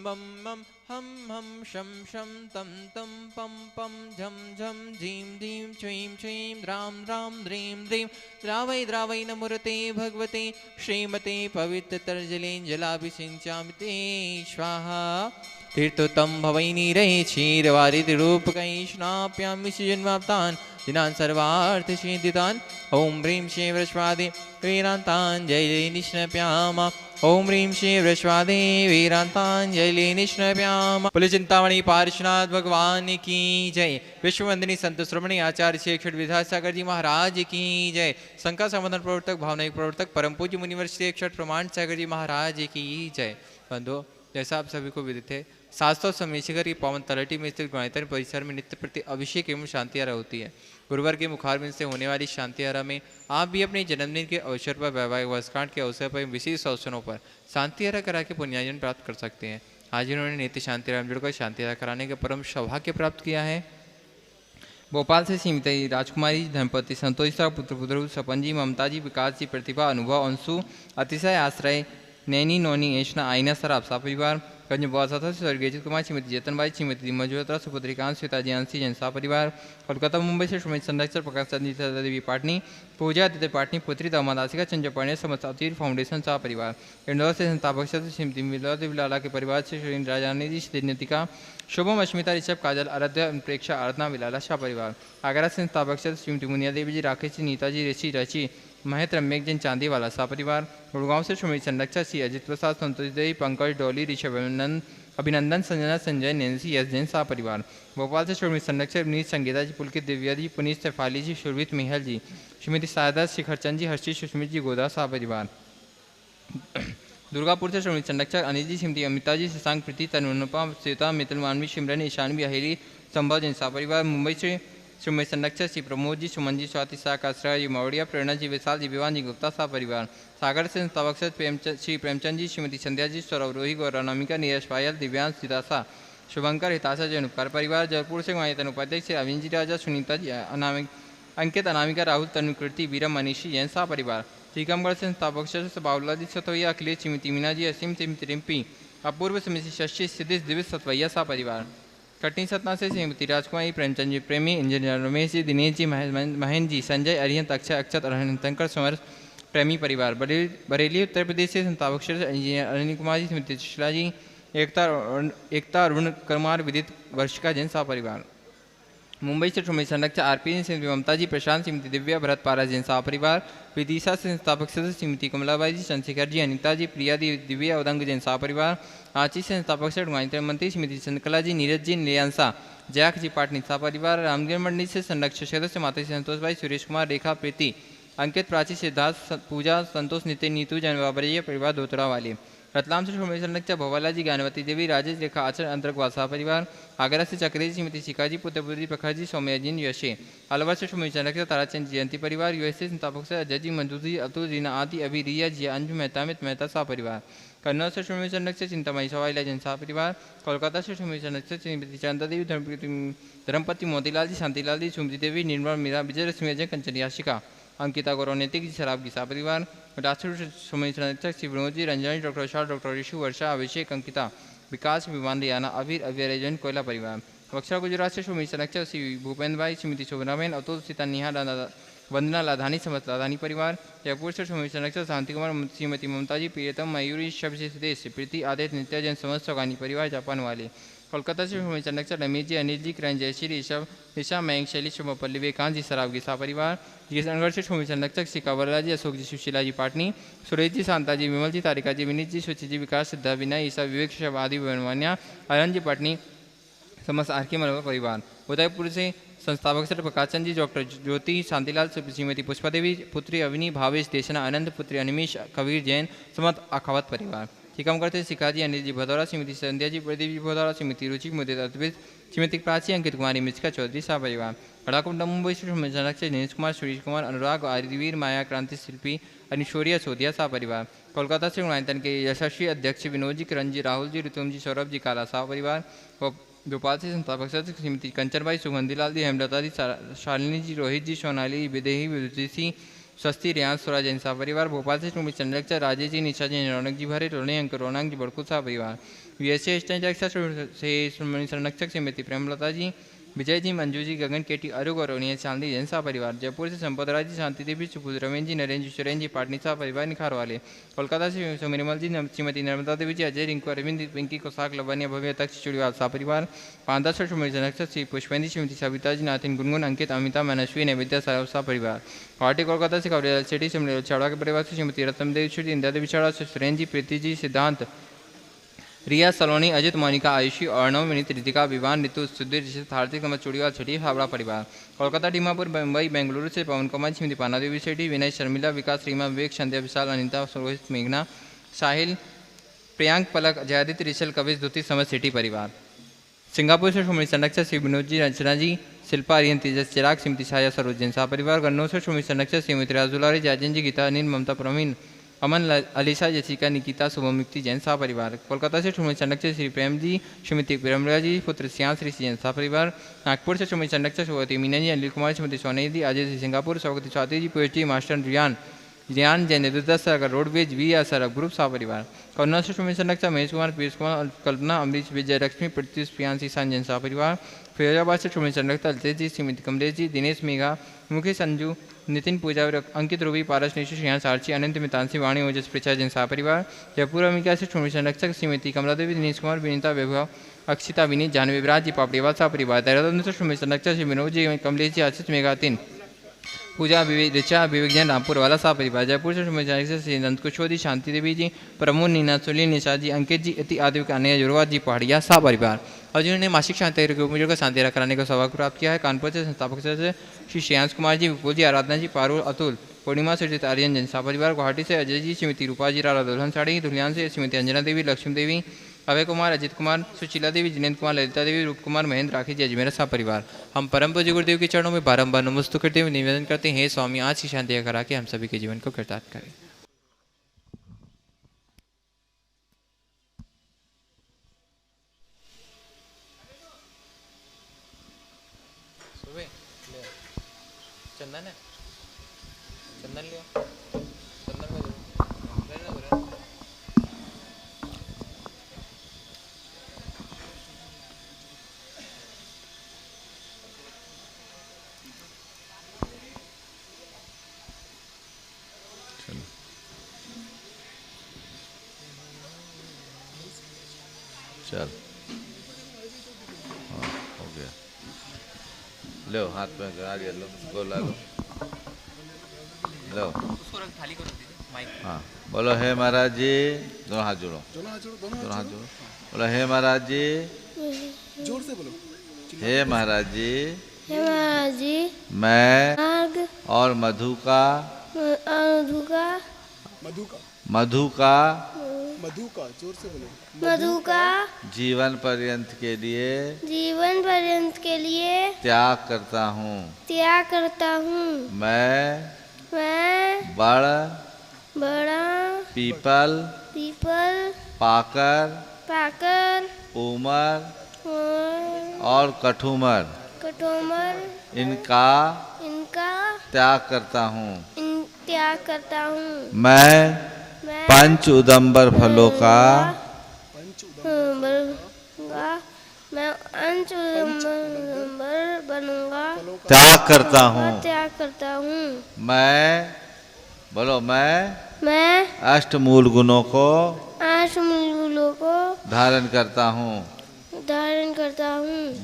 मम मम हम हम शम शम तम तम पम पम झम झम झीं धीं क्ष्वीं क्ष्वीं द्रां द्रां द्रीं द्रीं द्रावै द्रावै नमोरते भगवते श्रीमते पवित्रतरजलेञ्जलाभिषिञ्चामि ते स्वाहा तीर्थोत्तम भवै नीरै क्षीरवारिधिरूपकै स्नाप्यामि सुजन्माप्तान् दिनान् सर्वार्थसिद्धितान् ॐ ह्रीं श्रीं वृषभादे वीरान्ताञ्जलि निष्णप्यामा ओम ह्रीं श्री वृषभादे वीरांतांजलि निष्णप्याम। बोले चिंतामणि पार्श्वनाथ भगवान की जय। विश्ववंदनी संत श्रमणी आचार्य श्री अक्षर विद्यासागर जी महाराज की जय। शंका समाधान प्रवर्तक भावनायिक प्रवर्तक परम पूज्य मुनिवर श्री अक्षर प्रमाण सागर जी महाराज की जय। बंधु, जैसा आप सभी को विदित है, शास्त्रों समेशिकर की पावन तलहटी में स्थित गुणायतन परिसर में नित्य प्रति अभिषेक एवं शांति आरा होती है। गुरुवार के मुखारबिंद से होने वाली शांति आरा में आप भी अपने जन्मदिन के अवसर पर, वैवाहिक वर्षगांठ के अवसर पर, विशेष अवसरों पर शांति आरा करा के पुण्यार्जन प्राप्त कर सकते हैं। आज इन्होंने नित्य शांति आरा जुड़कर शांति आरा कराने का परम सौभाग्य प्राप्त किया है। भोपाल से श्रीमती राजकुमारी दंपति संतोष पुत्र पुत्र सपन जी, ममता जी, विकास जी, प्रतिभा, अनुभव, अंशु, अतिशय आश्रय, नैनी, नोनी, ऐशना, आईना सर, आपसा परिवार, गंज बौसा स्वर्गीय अजित कुमार, श्रीमती जतनबाई, श्रीमती मजोत्रा, सुपुत्री कांत, सीताजी, अंशी, जनसा परिवार, कोलकाता मुंबई से श्रीमती संरक्षक प्रकाश चंद्र देवी पाटनी, पूजा आदित्य पाटनी, पुत्री दामाद आशिका चंद्र पाणे, समस्तीर फाउंडेशन सा परिवार, इंदौर से संस्थापक श्रीमती विलाला के परिवार से श्री राजानी जी, श्रीनितिका, शुभम, अश्मिता, ऋषभ, काजल, आराध्या, प्रेक्षा, आराधना, विलाला शाह परिवार, आगरा से संस्थापक श्रीमती मुनिया देवी जी, राकेश जी, नीताजी, ऋषि, रची, महेश, रम्यक जैन, चांदीवाला सा परिवार, गुड़गांव से श्रीमती संरक्षक श्री अजित प्रसाद, संतोष देवी, पंकज, डोली, ऋषभ, अभिनंदन, संजना, संजय, नैन्सी, यश जैन सा परिवार, भोपाल से श्रीमती संरक्षक नीत, संगीता जी, पुलकित, दिव्या जी, पुनीत, शेफाली जी, शुरवित, मिहल जी, श्रीमती सायदा, शिखरचंद जी, हर्षित, सुष्मित जी, गोदा सा परिवार, दुर्गापुर से श्रीमती संरक्षक अनिल जी, श्रीमती अमिता जी, शशांक, प्रीति, तनुपा, श्वेता, मितल, मानवी, सिमरन, ईशानवी, अहेली, संभव जैन सा परिवार, मुंबई से श्रीमती संरक्षक श्री प्रमोद जी, सुमन जी, स्वाति शाह, आश्रय जी, मौड़िया, प्रेरणा जी, विशाल जी, विवान जी, गुप्ता सा परिवार, सागर से संस्थापक श्री प्रेमचंद जी, श्रीमती संध्या जी, सौरभ रोही, गौरानामिका, नीरज पायल, दिव्यांश, सिदासा, शुभंकर, हिताशा जैन उपकार परिवार, जयपुर से गुणायतन उपाध्यक्ष श्री अविन जी राजा, सुनीता जी, अंकित, अनामिका, राहुल, तनुकृति, वीरम, मनीषी, जैन सा परिवार, टीकमगढ़ से संस्थापक बाबूला जी, सतवैया, अखिलेश, श्रीमती मीना जी, असीम, श्रीमती रिम्पी, अपूर्व, श्रीमती शशि, सिद्धिश, दिविश, सतवैया सा परिवार, कटनी सतना से श्रीमती राजकुमारी, प्रेमचंद जी, प्रेमी, इंजीनियर रमेश जी, दिनेश जी, महेंद्र जी, संजय, अरिहंत, अक्षय, अक्षत, अरहंतंकर, समर, प्रेमी परिवार, बरेली उत्तर प्रदेश से संस्थापक इंजीनियर अनिल कुमार जी, श्रीमती सुशीला जी, एकता अरुण कुमार, विदित, वर्षिका जैन सा परिवार, मुंबई से श्रीमती संरक्षक आरपी, श्रीमती ममता जी, प्रशांत, श्रीमती दिव्या, भरत पारा जैन सा परिवार, विदिशा से संस्थापक सदस्य श्रीमती कमलाबाई जी, चंद्रशेखर जी, अनिता जी, प्रिया दी, दिव्या, उदंग जैन सा परिवार, आंची से संस्थापक मंत्री श्रीमती चंद्रकला जी, नीरज जी, लियांसा, जयाक जी, पाटनी सा परिवार, रामगढ़ मंडी से संरक्षक सदस्य माता संतोष भाई, सुरेश कुमार, रेखा, प्रीति, अंकित, प्राची, सिद्धार्थ, पूजा, संतोष, नितिन, नीतू, जनवाबरिया परिवार, धोतरा वाले, रतलाम से श्रीमती संरक्षक भोवाला जी, ज्ञानवती देवी, राजेश, रेखा, आचर, अंतर्गवासा परिवार, आगरा से चक्रेजी, श्रीमती शिखा जी, पुत्रपुत्री, प्रखर जी, सौम्याजीन, यशे, अलवर से श्रीमती संरक्षक ताराचंद जयंती परिवार, यूएसए संस्थापक से अजय जी, मंजू जी, अतुल, रीना, आदि, अभी, रिया जी, अंजू, मेहता, मेहता सा परिवार, कन्नौज से श्रीमती संरक्षक चिंतामणि सवाईला जैन सा परिवार, कोलकाता से श्रीमती संरक्षक श्रीमती चंदा देवी, धर्मपति मोतीलाल जी, शांतिलाल जी, सुमति देवी, निर्मल, मीरा, विजय रश्मि, अजय, कंचन, याशिका, अंकिता, गौरव, नैतिक जी, शराब की सा परिवार, राष्ट्रीय श्रीमती संरक्षक श्री विनोद जी, रंजनी, डॉक्टर विशाल, डॉक्टर ऋषु, वर्षा, अभिषेक, अंकिता, विकास, विमान, रियाना, अबीर, अभ्यरजन, कोयला परिवार, बक्सर गुजरात से श्रीमती संरक्षक श्री भूपेंद्र भाई, श्रीमती शोभनाबेन, अतुल, सीता, निहा, वंदना, लाधानी, समस्त लाधानी परिवार, जयपुर से श्रीमती संरक्षक शांति कुमार, श्रीमती ममता जी, प्रियतम, मयूरी, शब्द सुदेश, प्रीति, आदित्य, नित्याजन, समस्त सौगानी परिवार, जापान वाले, कोलकाता से श्रीमती संरक्षक रमेश जी, अनिल जी, किरण, जयश्री, ऋषभ, ऋषा, मयंक, शैली, शुभपल्ली, विवेकांत जी, शराब गिसा परिवार, किशनगढ़ से श्रीमती संरक्षक श्री कावरला जी, अशोक जी, सुशीला जी, पाटनी, सुरेश जी, शांता जी, विमल जी, तारिका जी, विनीत जी, सुचि जी, विकास, सिद्धा, विनय, ईसा, विवेक, शब, आदि, वनवान्या, अरन जी, पाटनी, समस्त आरके मलबा परिवार, उदयपुर से संस्थापक सर प्रकाशचंद जी, डॉक्टर ज्योति, शांतिलाल, श्रीमती पुष्पा देवी, पुत्री अविनी, भावेश, देशना, अनंत, पुत्री अनिमेश, कबीर जैन, समस्त अखावत परिवार, टीकमगढ़ से शिखा जी, अनिल जी भदौरा, श्रीमती संध्या जी, प्रदीप जी भदौरा, श्रीमती रुचि, मुदित, अद्वित, श्रीमती प्राची, अंकित कुमारी, मिश्का चौधरी सा परिवार, बड़ाकुंडा मुंबई से संरक्षक दिनेश कुमार, सुरेश कुमार, अनुराग, आदिवीर, माया, क्रांति शिल्पी, अनिशोरिया, सोदिया सा परिवार, कोलकाता से गुणायतन के यशस्वी अध्यक्ष विनोद जी, किरण जी, राहुल जी, ऋतुम जी, सौरभ जी, काला सा परिवार, भोपाल से संस्थापक सदस्य श्रीमती कंचनबाई, सुगंधीलाल जी, हेमलता जी, शालिनी जी, रोहित जी, सोनाली, विदेही, विदुषी, स्वस्ति, रियांश, स्वराज जैन सा परिवार, भोपाल से श्रीमती संरक्षक राजेश जी, निशा जी, रौनक जी, भरे, रोने, अंक, रोनांग जी, बड़कू सा परिवार, वीएसए स्टैंड से संरक्षक श्रीमती प्रेमलता जी, विजय जी, मंजू जी, गगन, केटी, अरुग और रोनिया चांदी जैन शाह परिवार। जयपुर से संपतराज जी, शांति देवी, सुपुत्र रमेश जी, नरेंद्र जी, सुरेंद्र जी, पाटनी शाह परिवार निखार वाले। कोलकाता से सुमिरमल जी, श्रीमती नर्मदा देवी जी, अजय, रिंकू, अरविंद, पिंकी, कोसाक, लवन्य, भव्य, तक्ष, चुड़ीवाल शाह परिवार। पांदा से संरक्षक श्री पुष्पेंद्र, श्रीमती सविता जी, नाथिन, गुनगुन, अंकित, अमिता, मनस्वी, नैवेद्या शाह परिवार। गुवाहाटी कोलकाता से कवरियाल सिटी से छाड़ा के परिवार से श्रीमती रत्न देवी, श्री इंदिरा देवी छाड़ा से सुरेंद्र जी, प्रीति जी, सिद्धांत, रिया, सलोनी, अजित, मोनिका, आयुषी, अर्णव, विनीत, रितिका, विवान, ऋतु, सुधीर, ऋषित, हार्दिक, नमः, चूड़ीवाल, छठी, हावड़ा परिवार। कोलकाता, डीमापुर, मुंबई, बेंगलुरु से पवन कुमार, श्रीमती पाना देवी सेठी, विनय, शर्मिला, विकास, रीमा, विवेक, संध्या, विशाल, अनिता, रोहित, मेघना, साहिल, प्रियांक, पलक, जयादित्य, रिशल, कविश, धुति, समझ, सिटी परिवार। सिंगापुर से श्रीमती संरक्षक श्री विनोद जी, रचना जी, शिल्पा, आर्यन, तेजस, चिराग, श्रीमती छाया, सरोज जैन शाह परिवार। गन्नौर से श्रीमती संरक्षक श्रीमती राजुलारी, जाजन जी, गीता, अनिल, ममता, प्रवीण, अमन, अलीसा, जसिका, निकिता, शुभम, युक्ति जैन शाह परिवार। कोलकाता से श्रीमती संरक्षक श्री प्रेम जी, श्रीमती प्रेमला जी, पुत्र श्याम श्री जैन शाह परिवार। नागपुर से श्रीमती संरक्षक श्रीमती मीना जी, अनिल कुमार, श्रीमती सोनी जी, अजय जी, सिंगापुर, स्वागत स्वाति जी, पीएचडी मास्टर रियान जैन, नेतृत्व roadways V R group Shah परिवार। कन्नौज से श्रीमती संरक्षक महेश कुमार, पीयूष कुमार, कल्पना, अमरीश, विजय लक्ष्मी, प्रत्युष, प्रियांशी, जैन शाह परिवार। फिरोजाबाद से श्रीमती संरक्षक अलतेज जी, श्रीमती कमलेश जी, दिनेश, मेघा, मुकेश, संजू, नितिन, पूजा, अंकित, रूबी, पारस, निशु, श्रेयांश, आर्ची, अनंत, मितांशी, वाणी, ओजस, प्रचा जैन शाह परिवार। जयपुर अमेरिका से श्रीमती संरक्षक श्रीमती कमला देवी, दिनेश कुमार, विनीता, वैभव, अक्षिता, विनीत, जानवी, विराज जी, पापड़ीवाल शाह परिवार। देहरादून से श्रीमती संरक्षक श्री विनोद जी, कमलेश जी, आशीष, मेघा, तीन, पूजा, ऋचा, विवेक जैन, रामपुर वाला शाह परिवार। जयपुर से श्रीमती श्री नंद कुशोदी, शांति देवी जी, प्रमोद, नीना, सुनील, निशा जी, अंकित जी, इति आदि कन्या जुड़वा जी, पहाड़िया शाह परिवार। और जिन्होंने मासिक शांति उपयोजों का शांति कराने का सौभाग्य प्राप्त किया है, कानपुर से संस्थापक सदस्य श्री श्रेयांश कुमार जी, विपुल जी, आराधना जी, पारुल, अतुल, पूर्णिमा से आर्यन जैन शाह परिवार। गुवाहाटी से अजय जी, श्रीमती रूपा जी, रारा दुल्हन साड़ी, धुलियान से श्रीमती अंजना देवी, लक्ष्मी देवी, अभय कुमार, अजित कुमार, सुशीला देवी, जिनेन्द्र कुमार, ललिता देवी, रूप कुमार, महेंद्र, राखी जी, अजमेर शाह परिवार। हम परम पूज्य गुरुदेव के चरणों में बारंबार नमस्ते करते हुए निवेदन करते हैं, स्वामी आज की शांति करा के हम सभी के जीवन को कृतार्थ करें। चंदन है, चंदन लिया, चंदन में चल, हाँ हो गया। लो हाथ में गाड़ी लो, गोला लो, लो उसको रख, थाली को रख दीजिए, माइक। हाँ बोलो, हे महाराज जी, दोनों हाथ जोड़ो, दोनों हाथ जोड़ो। बोलो, हे महाराज जी, जोर से बोलो। हे महाराज जी, हे महाराज जी, मैं आग और मधु का जोर से बोलो। मधु का जीवन पर्यंत के लिए त्याग करता हूँ। मैं बड़ा पीपल पाकर उमर और कठुमर इनका त्याग करता हूँ। मैं पंच उदंबर फलों का त्याग करता हूँ। मैं बोलो, मैं अष्टमूल गुणों को धारण करता हूँ।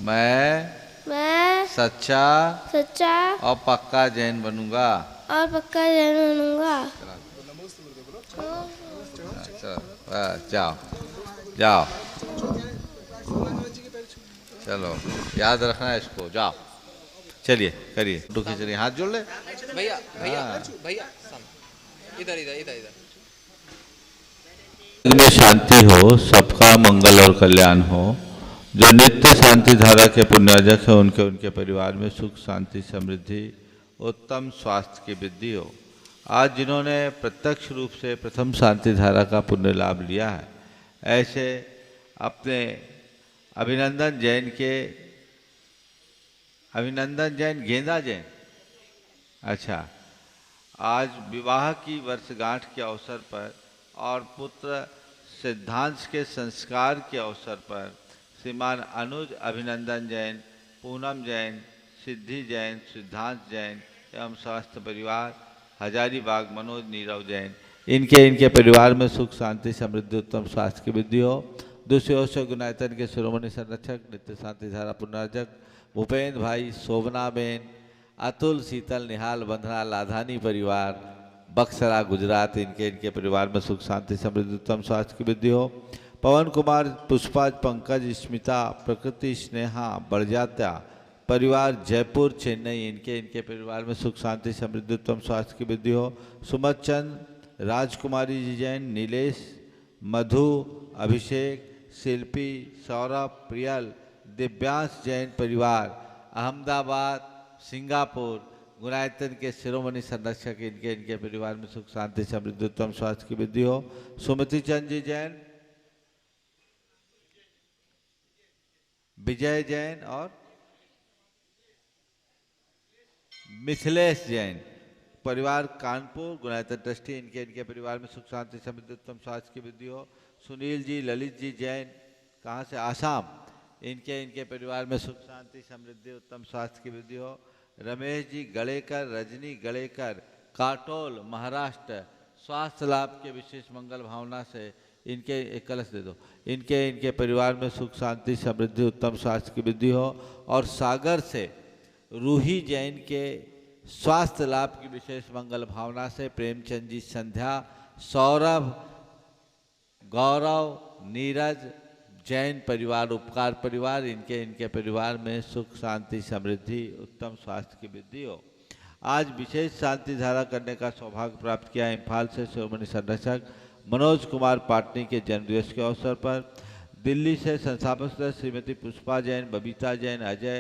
मैं सच्चा और पक्का जैन बनूंगा। जाओ जाओ, चलो याद रखना है इसको। जाओ, चलिए करिए, दुखी चलिए, हाथ जोड़ ले भैया, भैया, भैया, इधर इधर इधर इधर। में शांति हो, सबका मंगल और कल्याण हो। जो नित्य शांति धारा के पुण्यार्जक हैं, उनके परिवार में सुख शांति समृद्धि उत्तम स्वास्थ्य की वृद्धि हो। आज जिन्होंने प्रत्यक्ष रूप से प्रथम शांति धारा का पुण्य लाभ लिया है, ऐसे अपने अभिनंदन जैन गेंदा जैन, अच्छा, आज विवाह की वर्षगांठ के अवसर पर और पुत्र सिद्धांत के संस्कार के अवसर पर श्रीमान अनुज अभिनंदन जैन, पूनम जैन, सिद्धि जैन, सिद्धांत जैन एवं स्वास्थ्य परिवार, हजारीबाग मनोज नीरव जैन, इनके परिवार में सुख शांति समृद्धि उत्तम स्वास्थ्य की वृद्धि हो। दूसरी ओर से गुणायतन के शिरोमणि संरक्षक नित्य शांति धारा पुनर्जक भूपेंद्र भाई, शोभना बेन, अतुल, शीतल, निहाल, बंधना लाधानी परिवार, बक्सरा गुजरात, इनके परिवार में सुख शांति समृद्धि उत्तम स्वास्थ्य की वृद्धि हो। पवन कुमार, पुष्पा, पंकज, स्मिता, प्रकृति, स्नेहा, बड़जात्या परिवार जयपुर चेन्नई, इनके परिवार में सुख शांति समृद्धि उत्तम स्वास्थ्य की वृद्धि हो। सुमत चंद, राजकुमारी जी जैन, नीलेश, मधु, अभिषेक, शिल्पी, सौरभ, प्रियल, दिव्यांश जैन परिवार अहमदाबाद, सिंगापुर, गुणायतन के शिरोमणि संरक्षक, इनके परिवार में सुख शांति समृद्धि उत्तम स्वास्थ्य की वृद्धि हो। सुमति चंद जी जैन, विजय जैन और मिथिलेश जैन परिवार कानपुर, गुणायतन ट्रस्टी, इनके परिवार में सुख शांति समृद्धि उत्तम स्वास्थ्य की वृद्धि हो। सुनील जी, ललित जी जैन, कहाँ से, आसाम, इनके परिवार में सुख शांति समृद्धि उत्तम स्वास्थ्य की वृद्धि हो। रमेश जी गड़ेकर, रजनी गड़ेकर, काटोल, महाराष्ट्र, स्वास्थ्य लाभ के विशेष मंगल भावना से इनके एक कलश दे दो, इनके परिवार में सुख शांति समृद्धि उत्तम स्वास्थ्य की वृद्धि हो। और सागर से रूही जैन के स्वास्थ्य लाभ की विशेष मंगल भावना से प्रेमचंद जी, संध्या, सौरभ, गौरव, नीरज जैन परिवार उपकार परिवार, इनके परिवार में सुख शांति समृद्धि उत्तम स्वास्थ्य की वृद्धि हो। आज विशेष शांति धारा करने का सौभाग्य प्राप्त किया इम्फाल से शिरोमणि संरक्षक मनोज कुमार पाटनी के जन्मदिवस के अवसर पर। दिल्ली से संस्थापक सदस्य श्रीमती पुष्पा जैन, बबीता जैन, अजय,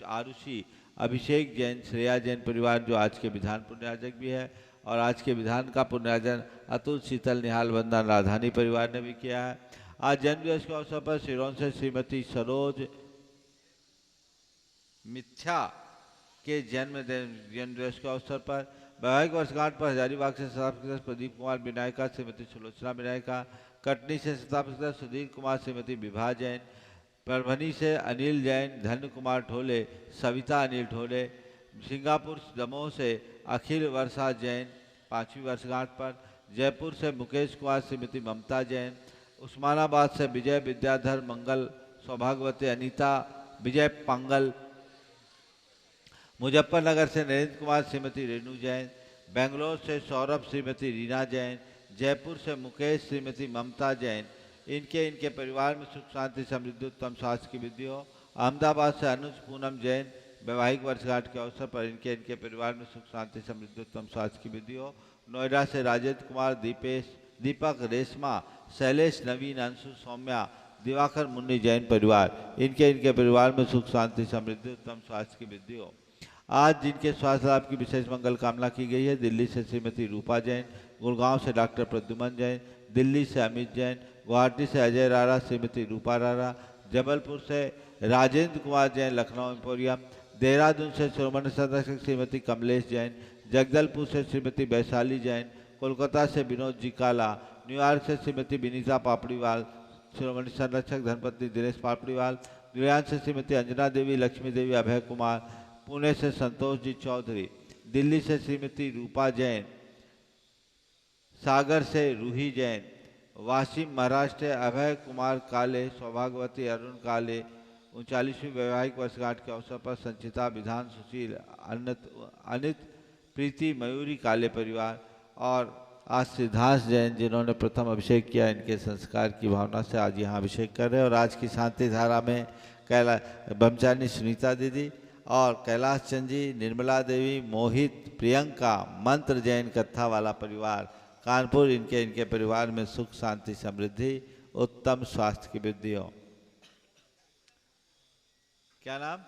आरुषि, अभिषेक जैन, श्रेया जैन परिवार जो आज के विधान पुण्यार्जक भी है, और आज के विधान का पुण्यार्जन अतुल, शीतल, निहाल, वंदना राधानी परिवार ने भी किया है। आज जन्मदिवस के अवसर पर सिरोन से श्रीमती सरोज मिथ्या के जन्मदिवस के अवसर पर वैवाहिक वर्षगांठ पर हजारीबाग से संस्थापक सदस्य प्रदीप कुमार विनायका, श्रीमती सुलोचना विनायका, कटनी से संस्थापक सदस्य सुधीर कुमार, श्रीमती विभा जैन, परभनी से अनिल जैन, धन्य कुमार ढोले, सविता अनिल ढोले, सिंगापुर दमोह से अखिल वर्षा जैन 5वीं वर्षगांठ पर, जयपुर से मुकेश कुमार, श्रीमती ममता जैन, उस्मानाबाद से विजय विद्याधर मंगल, सौभाग्यवती अनीता, विजय पांगल, मुजफ्फरनगर से नरेंद्र कुमार, श्रीमती रेणु जैन, बेंगलोर से सौरभ, श्रीमती रीना जैन, जयपुर से मुकेश, श्रीमती ममता जैन, इनके परिवार में सुख शांति समृद्धि उत्तम स्वास्थ्य की वृद्धि हो। अहमदाबाद से अनुज, पूनम जैन वैवाहिक वर्षगांठ के अवसर पर इनके परिवार में सुख शांति समृद्धि उत्तम स्वास्थ्य की वृद्धि हो। नोएडा से राजेंद्र कुमार, दीपक, रेशमा, शैलेश, नवीन, अंशु, सौम्या, दिवाकर, मुन्नी जैन परिवार, इनके परिवार में सुख शांति समृद्धि उत्तम स्वास्थ्य की वृद्धि हो। आज जिनके स्वास्थ्य लाभ की विशेष मंगल कामना की गई है, दिल्ली से श्रीमती रूपा जैन, गुड़गांव से डॉक्टर प्रद्युमन जैन, दिल्ली से अमित जैन, गुवाहाटी से अजय रारा, श्रीमती रूपा रारा, जबलपुर से राजेंद्र कुमार जैन, लखनऊ एम्पोरियम, देहरादून से शिरोमणि संरक्षक श्रीमती कमलेश जैन, जगदलपुर से श्रीमती वैशाली जैन, कोलकाता से विनोद जी काला, न्यूयॉर्क से श्रीमती विनीता पापड़ीवाल, शिरोमणि संरक्षक धनपति दिनेश पापड़ीवाल, न्यूयॉर्क से श्रीमती अंजना देवी, लक्ष्मी देवी, अभय कुमार, पुणे से संतोष जी चौधरी, दिल्ली से श्रीमती रूपा जैन, सागर से रूही जैन, वाशिम महाराष्ट्र अभय कुमार काले, सौभाग्यवती अरुण काले, 39वीं वैवाहिक वर्षगांठ के अवसर पर संचिता, विधान, सुशील, अनित, प्रीति, मयूरी काले परिवार, और आज सिद्धांत जैन जिन्होंने प्रथम अभिषेक किया, इनके संस्कार की भावना से आज यहाँ अभिषेक कर रहे हैं। और आज की शांति धारा में ब्रह्मचारिणी सुनीता दीदी और कैलाश चंद जी, निर्मला देवी, मोहित, प्रियंका, मंत्र जैन कथा वाला परिवार कानपुर, इनके परिवार में सुख शांति समृद्धि उत्तम स्वास्थ्य की वृद्धि हो। क्या नाम?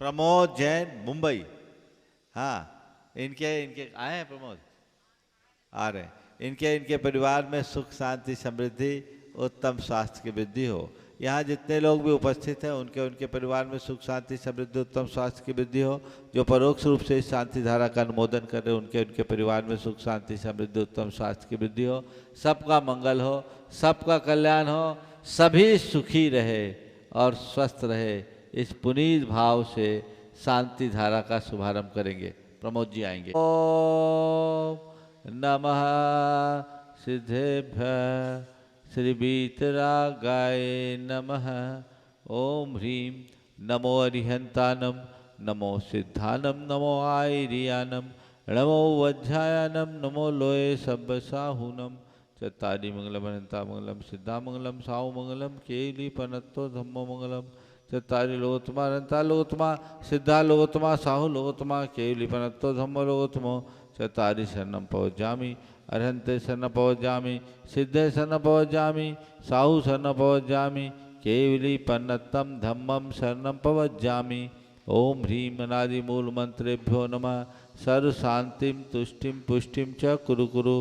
प्रमोद जैन, मुंबई। हाँ, इनके आए हैं प्रमोद, आ रहे। इनके परिवार में सुख शांति समृद्धि उत्तम स्वास्थ्य की वृद्धि हो। यहाँ जितने लोग भी उपस्थित हैं उनके उनके परिवार में सुख शांति समृद्धि उत्तम स्वास्थ्य की वृद्धि हो। जो परोक्ष रूप से इस शांति धारा का अनुमोदन कर रहे उनके उनके परिवार में सुख शांति समृद्धि उत्तम स्वास्थ्य की वृद्धि हो। सबका मंगल हो, सबका कल्याण हो, सभी सुखी रहे और स्वस्थ रहे। इस पुनीत भाव से शांति धारा का शुभारंभ करेंगे। प्रमोद जी आएंगे। ओम नमः सिद्धेभ्यः श्री वीतरागाय नमः। ओम ह्रीं नमो अरिहंतानम, नमो सिद्धानम, नमो आयरियानम, नमो वज्रायानम, नमो लोये सब्बसाहूनम। चत्तारि मंगलम अनंता मंगलम सिद्धा मंगलम साहु मंगलम केली पनत्तो धम्मो मंगलम। चत्तारि लोकोत्तमा अनंता लोकोत्तमा सिद्धा लोकोत्तमा साहु लोकोत्तमा केली पनत्तो धम्मो लोकोत्तमो। चत्तारि शरणं पवज्जामि अरहन्ते शरणं पवज्जामि सिद्धे शरणं पवज्जामि साहु शरणं पवज्जामि केवली पन्नत्तम धम्मम शरणं पवज्जामि। ओम ह्रीं अनादि मूल मंत्रेभ्यो नमः। सर्व शांतिं तुष्टिं पुष्टिं च कुरु कुरु।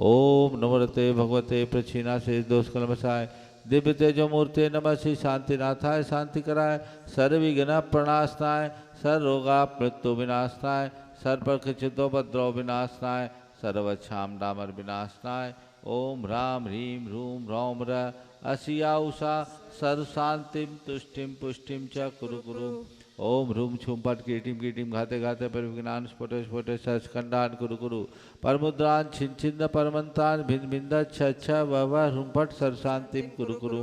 ओम नमोते भगवते प्रक्षिणा से दोष कलमसाय दिव्य तेजो मूर्ते नमः। श्री शांतिनाथाय शांति कराय, सर्वविघ्न प्रणाशनाय, सर्वरोगा मृत्यु विनाशनाय, सर्वप्रकृतिदोपद्रव विनाशनाय, सर्वक्षाम डामर विनाशनाय। ओम राम ह्रीं ह्रूं ह्रौं र असिया उषा सर्व शांतिम तुष्टिम पुष्टिम च कुरु कुरु। ओम ह्रूम छुम पट कीटिम कीटिम घाते घाते परिविज्ञान स्फुटे स्फुटे सचखंडान कुरु कुरु। परमुद्रान छिन छिन्न परमंतान भिन्न भिन्न छ वह ह्रूम पट सर्व शांतिम कुरु कुरु।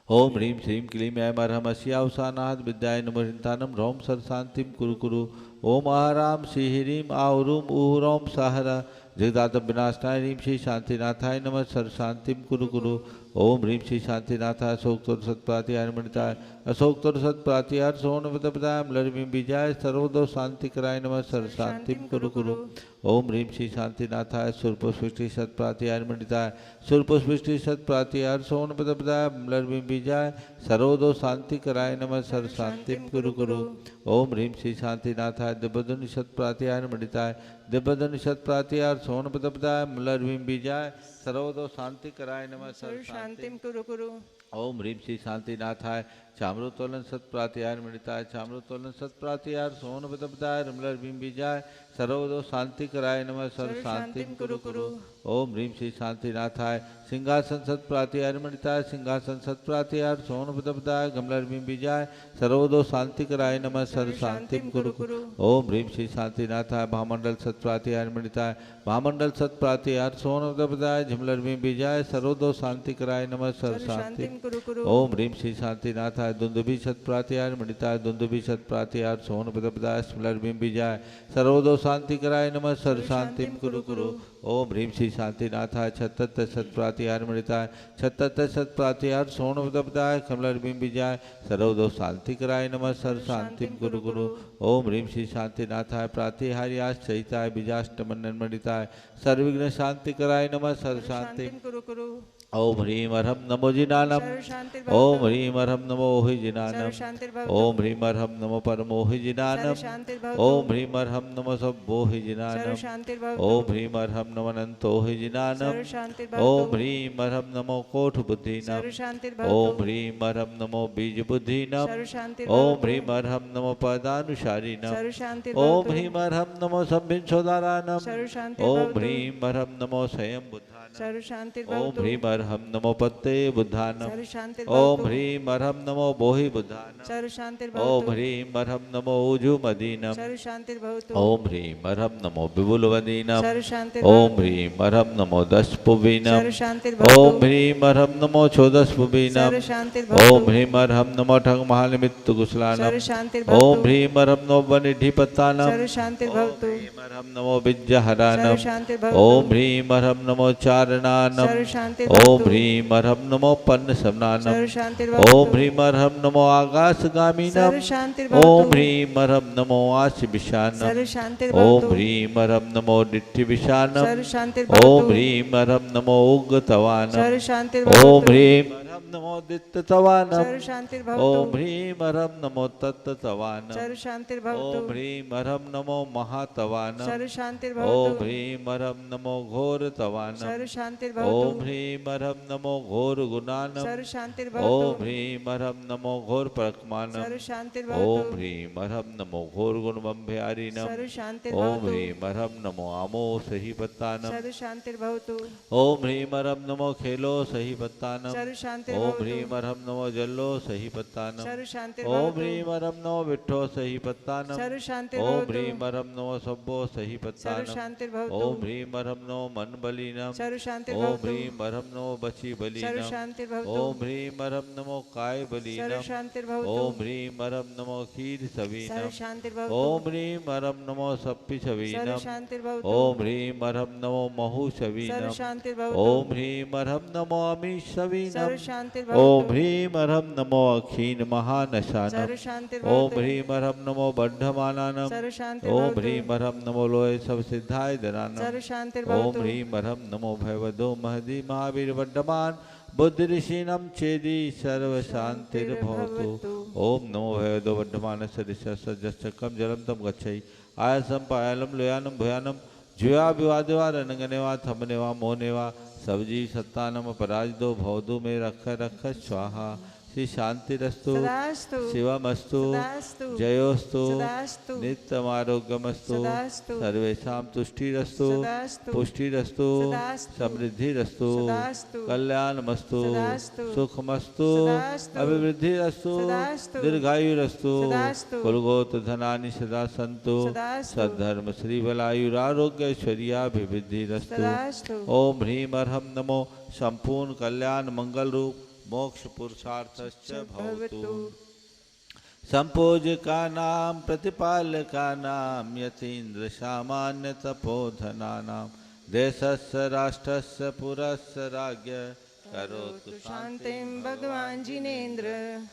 ओम ह्रीं श्रीं क्लीं ऐं अरहम असिया उषानाथ विद्याय नमो हिंतानम ह्रौम सर्व शांतिम कुरु कुरु। ओम आराम श्रीह्रीं आहुरूम ऊहरौम सहरा जगदात विनाशनाय ह्रीं श्री शांतिनाथाय नमः सर्व शांतिम कुरु कुरु। ओम ह्रीं श्री शांतिनाथाय अशोकतोर सत्प्रातिहार मणिताय अशोकतोर सत्प्रातिहार सोनपदाय लक्ष्मी विजय सर्वदो शांति कराय नमः सर्व शांतिम कुरु कुरु। ओम ह्रीं श्री शांतिनाथाय सुरपुष्पृष्टि सत्प्रातिहार मणिताय सुरपुष्पृष्टि सत्प्रातिहार सोनपदाय लक्ष्मी विजय सर्वदो शांति कराय नमः सर्व शांतिम कुरु कुरु। ओम ह्रीं श्री शांतिनाथाय दिव्यधुनि सत्प्रातिहार मणिताय दिव्यधुनि सत्प्रातिहार सोनपदाय लक्ष्मी विजय सर्वदो शांति कराय नमः सर्व शांतिम कुरु कुरु। ओम ह्रीं श्री शांतिनाथाय चामृतोलन सत्प्रातिहार मणिताय चामृतोलन सत्प्रातिहार सोनपदाय लक्ष्मी विजय सर्वदो शांति कराय नमः सर्व शांतिम कुरु कुरु। ओम ह्रीं श्री शांतिनाथाय सिंहासन सत्प्रातिहार मणिताय सिंहासन सत्प्रातिहार सोनपदाय लक्ष्मी विजय सर्वदो शांति कराय नमः सर्व शांतिम कुरु कुरु। ओम ह्रीं श्री शांतिनाथाय महामंडल सत्प्रातिहार मणिताय महामंडल सत्प्रातिहार सोनपदाय लक्ष्मी विजय सर्वदो शांति कराय नमः सर्व शांतिम कुरु कुरु। ओम ह्रीं श्री शांतिनाथाय दुंदुभि सत्प्रातिहार मणिताय दुंदुभि सत्प्रातिहार सोनपदाय लक्ष्मी विजय सर्वदो शांति कराय नमः सर्व शांतिम कुरु कुरु। ओम ह्रीं श्री शांतिनाथाय छत्तर सत्प्रातिहार मणिताय छत्तर सत्प्रातिहार सोनपदाय लक्ष्मी विजय सर्वदो शांति कराय नमः सर्व शांतिम कुरु कुरु। ओम ह्रीं श्री शांतिनाथाय प्रातिहार्याश्च चैताय बीजाष्टमन्नन मणिताय सर्वविघ्न शांति कराय नमः सर्व शांतिम कुरु कुरु। ओम ह्रीं अरहम नमो जिनानम ओम ह्रीं अरहम नमो हि जिनानम ओम ह्रीं अरहम नमो परमो हि जिनानम ओम ह्रीं अरहम नमो सब्बो हि जिनानम ओम ह्रीं अरहम नमो अनंतो हि जिनानम ओम ह्रीं अरहम नमो कोठ बुद्धिनम ओम ह्रीं अरहम नमो बीज बुद्धिनम ओम ह्रीं अरहम नमो पदानुसारिणम ओम ह्रीं अरहम नमो संभिन्सोदारानम ओम ह्रीं अरहम नमो स्वयं बुद्धानम ओम ह्रीं अरहम नमो पत्ते बुद्धानम ओम ह्रीं अरहम नमो बोहि बुद्धानम ओम ह्रीं अरहम नमो उजुमदीनम ओम ह्रीं अरहम नमो विपुलवदीनम ओम ह्रीं अरहम नमो दशपुवीनम ओम ह्रीं अरहम नमो छोदशपुवीनम ओम ह्रीं अरहम नमो ठगमहानिमित्त कुशलानम ओम ह्रीं अरहम नमो वनिधिपत्तानम ओम अरहम नमो विद्याहरानम ओम ह्रीं अरहम नमो चारणानम ओम ह्रीं अरहम नमो पन्न समनानम ओम ह्रीं अरहम नमो आकाशगामीनम ओम ह्रीं अरहम नमो आश विशानम ओम ह्रीं अरहम नमो डिट्ठि विशानम ओम ह्रीं अरहम नमो उग्गतवानम ओम ह्रीं ह्रम नमो दित्तवानम सर्व शांतिर्भवतु। ओम ह्रीं ह्रम नमो तत्तवानम सर्व शांतिर्भवतु। ओम ह्रीं ह्रम नमो महातवानम सर्व शांतिर्भवतु। ओम ह्रीं ह्रम नमो घोर तवानम सर्व शांतिर्भवतु। ओम ह्रीं ह्रम नमो घोर गुणानम सर्व शांतिर्भवतु। ओम ह्रीं ह्रम नमो घोर परकमानम सर्व शांतिर्भवतु। ओम ह्रीं ह्रम नमो घोर गुणबंभ्यारिणम सर्व ओम शांतिर्भवतु। ह्रीं ह्रम नमो आमो सही पत्तानम सर्व शांतिर्भवतु। ओम ह्रीं ह्रम नमो खेलो सही पत्तानम सर्व ओम शांतिर्भवतु। ह्रीं ह्रम नमो जल्लो सही पत्तानम सर्व ओम शांतिर्भवतु। ह्रीं ह्रम नमो विठ्ठो सही पत्तानम सर्व ओम शांतिर्भवतु। ह्रीं ह्रम नमो सब्बो सही सर्व पत्तानम शांतिर्भवतु। ओम ह्रीं ह्रम नमो मन बलिनम सर्व ओम शांतिर्भवतु। ह्रीं ह्रम नमो बची सर्व बलिनम शांतिर्भवतु। ओम ह्रीं ह्रम नमो काय सर्व बलिनम शांतिर्भवतु। ओम ह्रीं ह्रम नमो खीर सर्व सवीनम शांतिर्भवतु। ओम ह्रीं ह्रम नमो सप्पि सर्व सवीनम शांतिर्भवतु। ओम ह्रीं ह्रम नमो महु सर्व सवीनम शांतिर्भवतु। ओम ह्रीं ह्रम नमो अमी सर्व सवीनम शांतिर्भवतु। ओम ह्रीं ह्रम नमो अखीन महानशानम सर्व ओम शांतिर्भवतु। ह्रीं ह्रम नमो बड्ढमानानम सर्व ओम शांतिर्भवतु। ह्रीं ह्रम नमो लोय सब सिद्धाय दरानम सर्व ओम शांतिर्भवतु। ह्रीं ह्रम नमो भयवदो महदी महावीर वर्धमान बुद्धि ऋषिणम चेदी सर्व शांतिर्भवतु ओम नमो भयवदो वर्धमान सरिषम जलम तम गच्छै आयसम पायलम लोयानम भयानम जुया विवादेवा रणगनेवा थमनेवा मोहनेवा सबजी सत्तानम पराजदो भवदु में रख रख स्वाहा श्री शांतिरस्तु सदास्तु। शिवमस्तु सदास्तु। जयोस्तु सदास्तु। नित्यमारोग्यमस्तु सदास्तु। सर्वेषां तुष्टिरस्तु सदास्तु। पुष्टिरस्तु सदास्तु। समृद्धिरस्तु सदास्तु। कल्याणमस्तु सदास्तु। सुखमस्तु सदास्तु। अभिवृद्धिरस्तु सदास्तु। दीर्घायुरस्तु सदास्तु। कुलगोत धनानि सदा सन्तु सदास्तु। सद्धर्म श्री बलायुरारोग्य ऐश्वर्याभिवृद्धिरस्तु सदास्तु। ओम ह्रीं ह्रम नमो संपूर्ण कल्याण मंगल रूप मोक्ष पुरुषार्थश्च भवतु संपूज्य का नाम प्रतिपाल्य का नाम यतीन्द्र सामान्य तपोधना नाम देशस्य राष्ट्रस्य पुरस्य राज्ञ करोतु शांतिं भगवान जिनेन्द्र।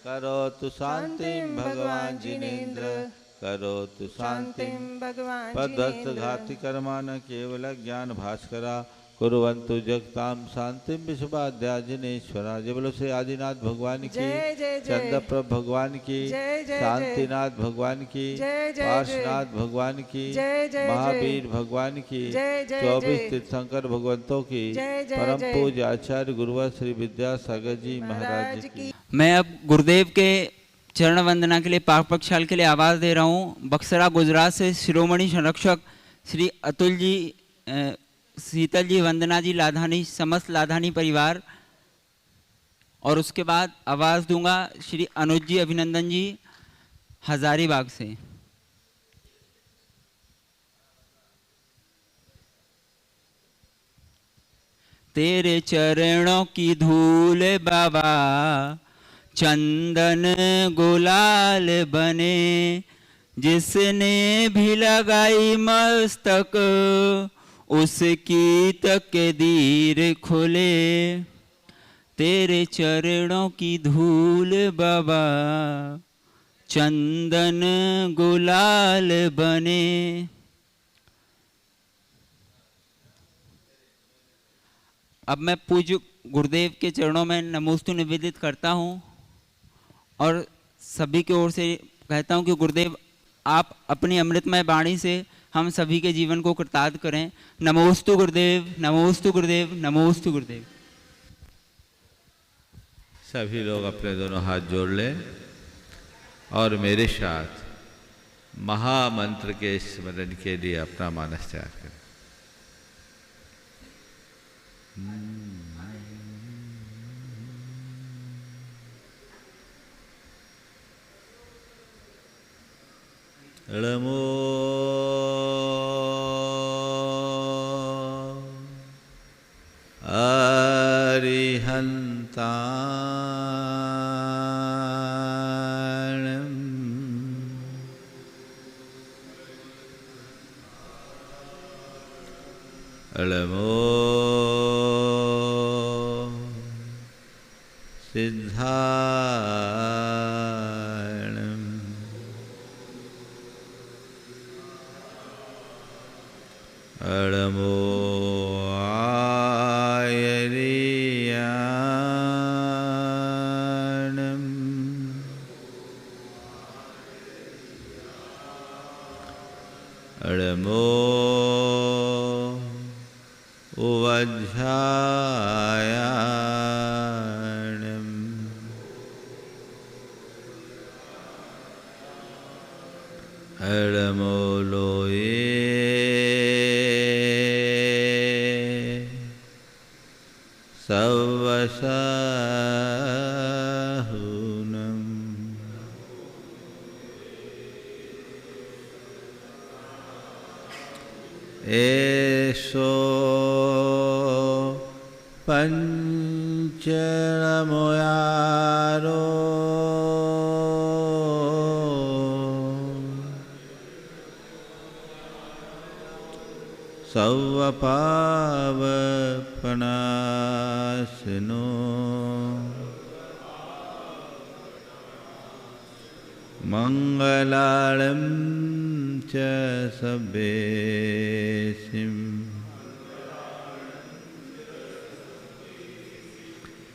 करोतु शांतिं भगवान जिनेन्द्र करोतु शांतिं शांतिं भगवान पदस्थ जिनेन्द्र। घाति कर्माण केवल ज्ञान भास्करा कुर्वन्तु जगताम शांतिं विश्वाद्या जिनेश्वरा। जय बोलो श्री आदिनाथ भगवान की जय जय जय। चंद्रप्रभ भगवान की जय जय शांतिनाथ भगवान की जय जय पार्श्वनाथ भगवान की जय जय महावीर भगवान की जय जय 24 जय। तीर्थंकर भगवंतों की जय जय परम जय। पूज्य आचार्य गुरुवर श्री विद्यासागर जी महाराज जी की। मैं अब गुरुदेव के चरण वंदना के लिए पाक प्रक्षाल के लिए आवाज़ दे रहा हूँ। बक्सरा गुजरात से शिरोमणि संरक्षक श्री अतुल जी, शीतल जी, वंदना जी, लाधानी, समस्त लाधानी परिवार। और उसके बाद आवाज़ दूंगा श्री अनुज जी, अभिनंदन जी, हजारीबाग से। तेरे चरणों की धूल बाबा चंदन गुलाल बने, जिसने भी लगाई मस्तक उसकी तकदीर खुले। तेरे चरणों की धूल बाबा चंदन गुलाल बने। अब मैं पूज्य गुरुदेव के चरणों में नमोस्तु निवेदित करता हूँ और सभी की ओर से कहता हूँ कि गुरुदेव आप अपनी अमृतमय वाणी से हम सभी के जीवन को कृतार्थ करें। नमोस्तु गुरुदेव, नमोस्तु गुरुदेव, नमोस्तु गुरुदेव। सभी लोग अपने दोनों हाथ जोड़ लें और मेरे साथ महामंत्र के स्मरण के लिए अपना मानस तैयार करें। नमो अरिहन्ताणं नमो सिद्धाणं नमो आयर्याणं अड़मो उवध्यायाणम् अड़मो लोये सवसाहुनम् एषो पंचनमोयारो सवपावपनाशनो मंगलालं च सब्बेसिं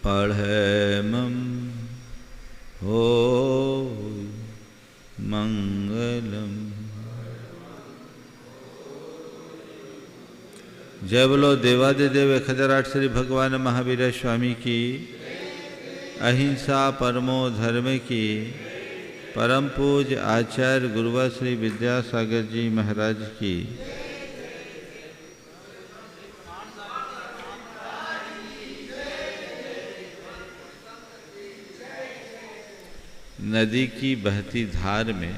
पढ़मं हो मंगलम। जय बोलो देवादिदेव 1008 श्री भगवान महावीर स्वामी की, अहिंसा परमो धर्म की, परम पूज्य आचार्य गुरुवर श्री विद्यासागर जी महाराज की। नदी की बहती धार में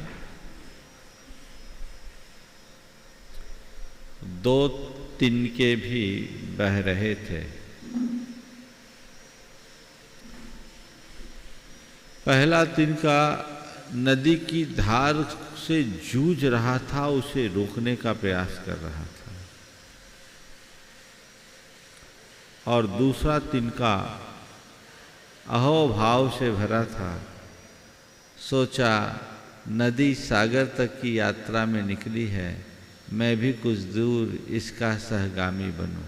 दो तिनके भी बह रहे थे। पहला तिनका नदी की धार से जूझ रहा था, उसे रोकने का प्रयास कर रहा था, और दूसरा तिनका अहोभाव से भरा था। सोचा नदी सागर तक की यात्रा में निकली है, मैं भी कुछ दूर इसका सहगामी बनूं।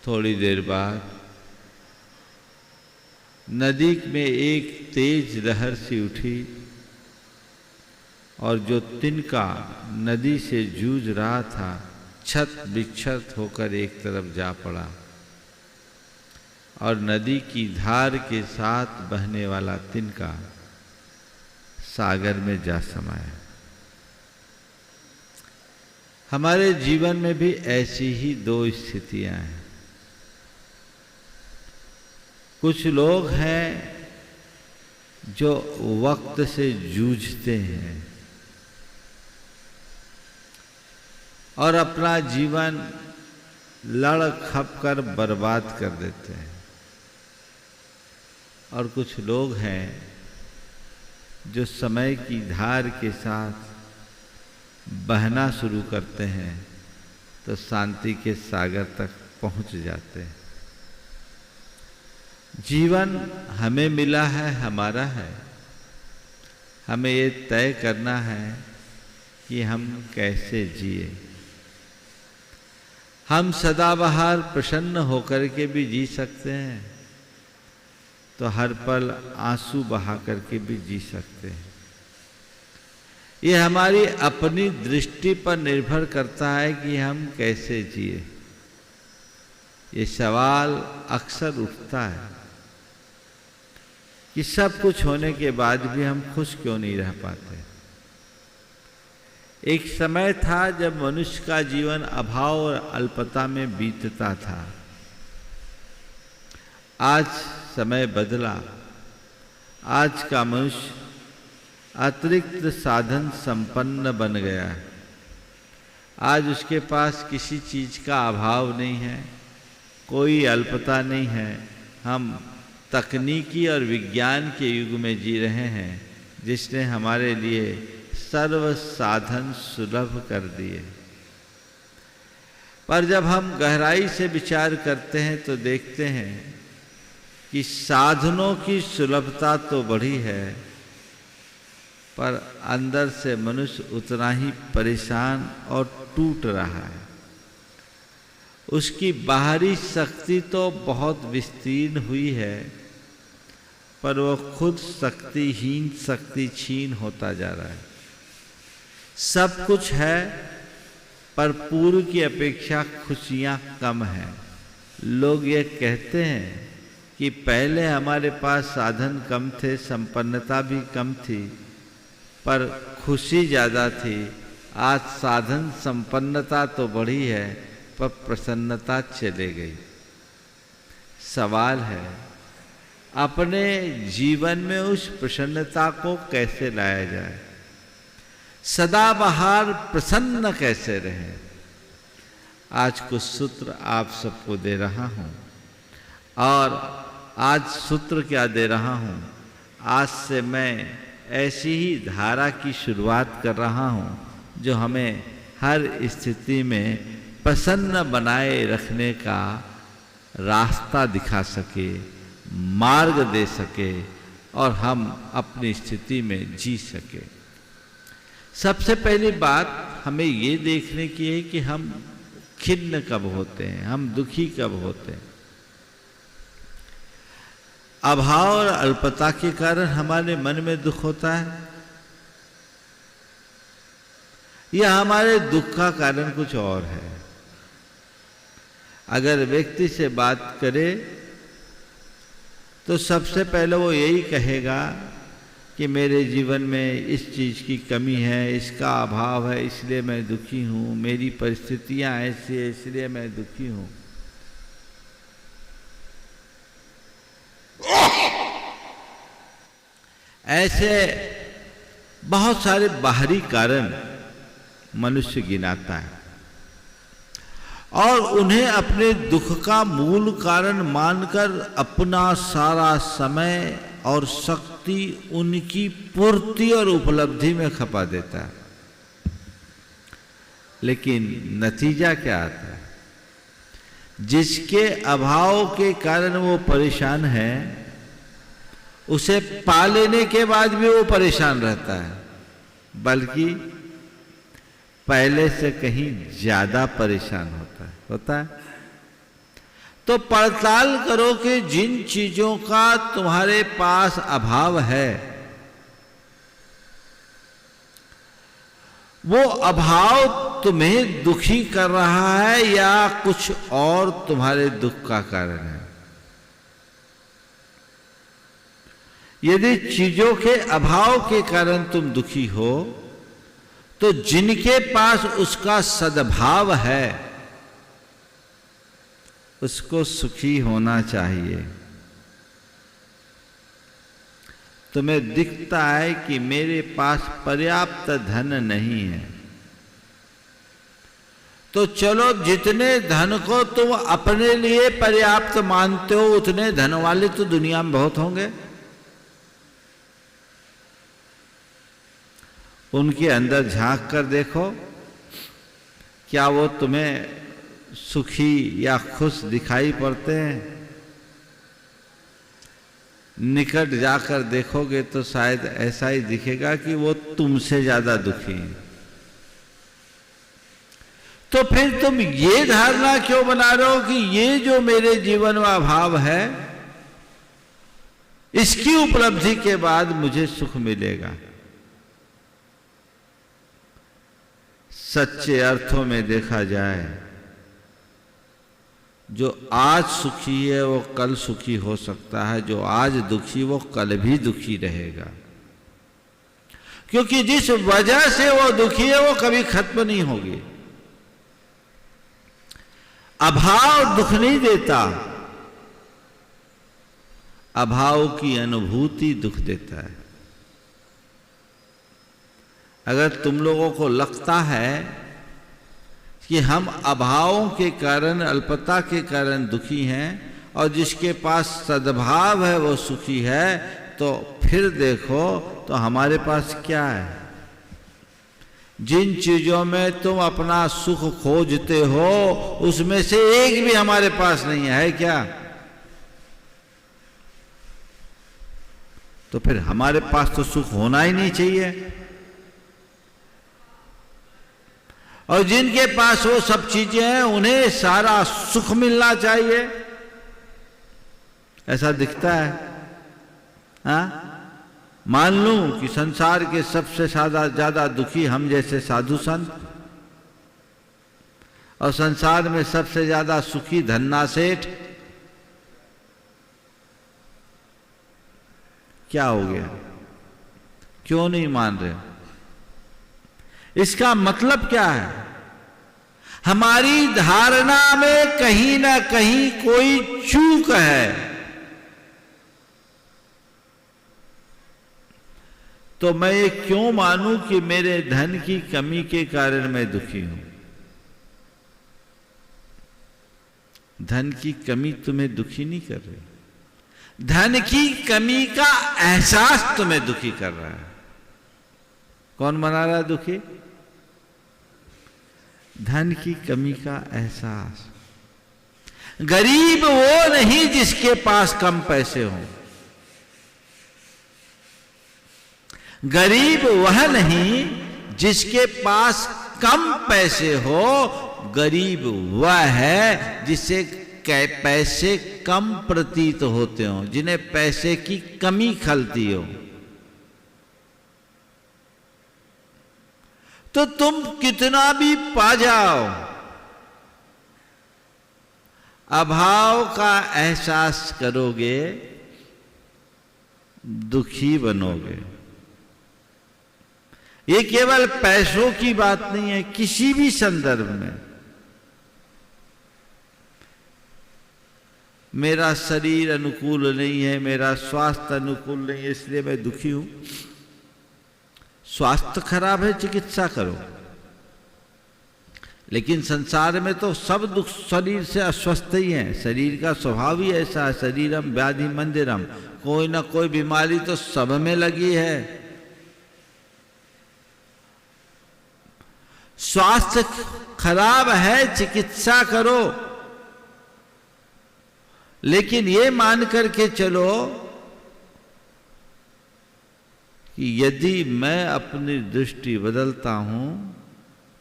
थोड़ी देर बाद नदी में एक तेज लहर सी उठी और जो तिनका नदी से जूझ रहा था छत विक्षत होकर एक तरफ जा पड़ा और नदी की धार के साथ बहने वाला तिनका सागर में जा समाया। हमारे जीवन में भी ऐसी ही दो स्थितियां हैं। कुछ लोग हैं जो वक्त से जूझते हैं और अपना जीवन लड़ खप कर बर्बाद कर देते हैं, और कुछ लोग हैं जो समय की धार के साथ बहना शुरू करते हैं तो शांति के सागर तक पहुंच जाते हैं। जीवन हमें मिला है, हमारा है, हमें ये तय करना है कि हम कैसे जिए। हम सदाबहार प्रसन्न होकर के भी जी सकते हैं, तो हर पल आंसू बहा करके भी जी सकते हैं। ये हमारी अपनी दृष्टि पर निर्भर करता है कि हम कैसे जिए। ये सवाल अक्सर उठता है कि सब कुछ होने के बाद भी हम खुश क्यों नहीं रह पाते। एक समय था जब मनुष्य का जीवन अभाव और अल्पता में बीतता था। आज समय बदला। आज का मनुष्य अतिरिक्त साधन संपन्न बन गया है। आज उसके पास किसी चीज का अभाव नहीं है, कोई अल्पता नहीं है। हम तकनीकी और विज्ञान के युग में जी रहे हैं, जिसने हमारे लिए सर्व साधन सुलभ कर दिए। पर जब हम गहराई से विचार करते हैं तो देखते हैं कि साधनों की सुलभता तो बढ़ी है, पर अंदर से मनुष्य उतना ही परेशान और टूट रहा है। उसकी बाहरी शक्ति तो बहुत विस्तीर्ण हुई है, पर वो खुद शक्तिहीन, शक्तिहीन होता जा रहा है। सब कुछ है पर पूर्व की अपेक्षा खुशियां कम हैं। लोग ये कहते हैं कि पहले हमारे पास साधन कम थे, संपन्नता भी कम थी, पर खुशी ज़्यादा थी। आज साधन संपन्नता तो बढ़ी है पर प्रसन्नता चले गई। सवाल है, अपने जीवन में उस प्रसन्नता को कैसे लाया जाए, सदाबहार प्रसन्न कैसे रहे। आज कुछ सूत्र आप सबको दे रहा हूं। और आज सूत्र क्या दे रहा हूं, आज से मैं ऐसी ही धारा की शुरुआत कर रहा हूं जो हमें हर स्थिति में प्रसन्न बनाए रखने का रास्ता दिखा सके, मार्ग दे सके और हम अपनी स्थिति में जी सके। सबसे पहली बात हमें ये देखने की है कि हम खिन्न कब होते हैं, हम दुखी कब होते हैं। अभाव और अल्पता के कारण हमारे मन में दुख होता है या हमारे दुख का कारण कुछ और है। अगर व्यक्ति से बात करे तो सबसे पहले वो यही कहेगा कि मेरे जीवन में इस चीज़ की कमी है, इसका अभाव है, इसलिए मैं दुखी हूँ, मेरी परिस्थितियाँ ऐसी है इसलिए मैं दुखी हूँ। ऐसे बहुत सारे बाहरी कारण मनुष्य गिनाता है और उन्हें अपने दुख का मूल कारण मानकर अपना सारा समय और शक्ति उनकी पूर्ति और उपलब्धि में खपा देता है। लेकिन नतीजा क्या आता है, जिसके अभाव के कारण वो परेशान है उसे पा लेने के बाद भी वो परेशान रहता है, बल्कि पहले से कहीं ज्यादा परेशान होता है। तो पड़ताल करो कि जिन चीजों का तुम्हारे पास अभाव है वो अभाव तुम्हें दुखी कर रहा है या कुछ और तुम्हारे दुख का कारण है। यदि चीजों के अभाव के कारण तुम दुखी हो तो जिनके पास उसका सद्भाव है उसको सुखी होना चाहिए। तुम्हें दिखता है कि मेरे पास पर्याप्त धन नहीं है, तो चलो जितने धन को तुम अपने लिए पर्याप्त मानते हो उतने धन वाले तो दुनिया में बहुत होंगे। उनके अंदर झांक कर देखो, क्या वो तुम्हें सुखी या खुश दिखाई पड़ते हैं? निकट जाकर देखोगे तो शायद ऐसा ही दिखेगा कि वो तुमसे ज्यादा दुखी हैं। तो फिर तुम ये धारणा क्यों बना रहे हो कि ये जो मेरे जीवन में अभाव है इसकी उपलब्धि के बाद मुझे सुख मिलेगा। सच्चे अर्थों में देखा जाए, जो आज सुखी है वो कल सुखी हो सकता है, जो आज दुखी वो कल भी दुखी रहेगा, क्योंकि जिस वजह से वो दुखी है वो कभी खत्म नहीं होगी। अभाव दुख नहीं देता, अभाव की अनुभूति दुख देता है। अगर तुम लोगों को लगता है कि हम अभावों के कारण, अल्पता के कारण दुखी हैं और जिसके पास सद्भाव है वो सुखी है, तो फिर देखो तो हमारे पास क्या है। जिन चीजों में तुम अपना सुख खोजते हो उसमें से एक भी हमारे पास नहीं है क्या? तो फिर हमारे पास तो सुख होना ही नहीं चाहिए। और जिनके पास वो सब चीजें हैं उन्हें सारा सुख मिलना चाहिए, ऐसा दिखता है। हाँ, मान लूं कि संसार के सबसे ज्यादा दुखी हम जैसे साधु संत और संसार में सबसे ज्यादा सुखी धन्ना सेठ, क्या हो गया? क्यों नहीं मान रहे? इसका मतलब क्या है? हमारी धारणा में कहीं ना कहीं कोई चूक है। तो मैं ये क्यों मानूं कि मेरे धन की कमी के कारण मैं दुखी हूं? धन की कमी तुम्हें दुखी नहीं कर रही, धन की कमी का एहसास तुम्हें दुखी कर रहा है। कौन बना रहा है दुखी? धन की कमी का एहसास। गरीब वो नहीं जिसके पास कम पैसे हों, गरीब वह नहीं जिसके पास कम पैसे हो, गरीब वह है जिसे पैसे कम प्रतीत होते हो, जिन्हें पैसे की कमी खलती हो। तो तुम कितना भी पा जाओ, अभाव का एहसास करोगे, दुखी बनोगे। ये केवल पैसों की बात नहीं है, किसी भी संदर्भ में। मेरा शरीर अनुकूल नहीं है, मेरा स्वास्थ्य अनुकूल नहीं है, इसलिए मैं दुखी हूं। स्वास्थ्य खराब है, चिकित्सा करो। लेकिन संसार में तो सब दुख शरीर से अस्वस्थ ही है। शरीर का स्वभाव ही ऐसा है, शरीरम व्याधि मंदिरम, कोई ना कोई बीमारी तो सब में लगी है। स्वास्थ्य खराब है, चिकित्सा करो, लेकिन ये मान करके चलो कि यदि मैं अपनी दृष्टि बदलता हूं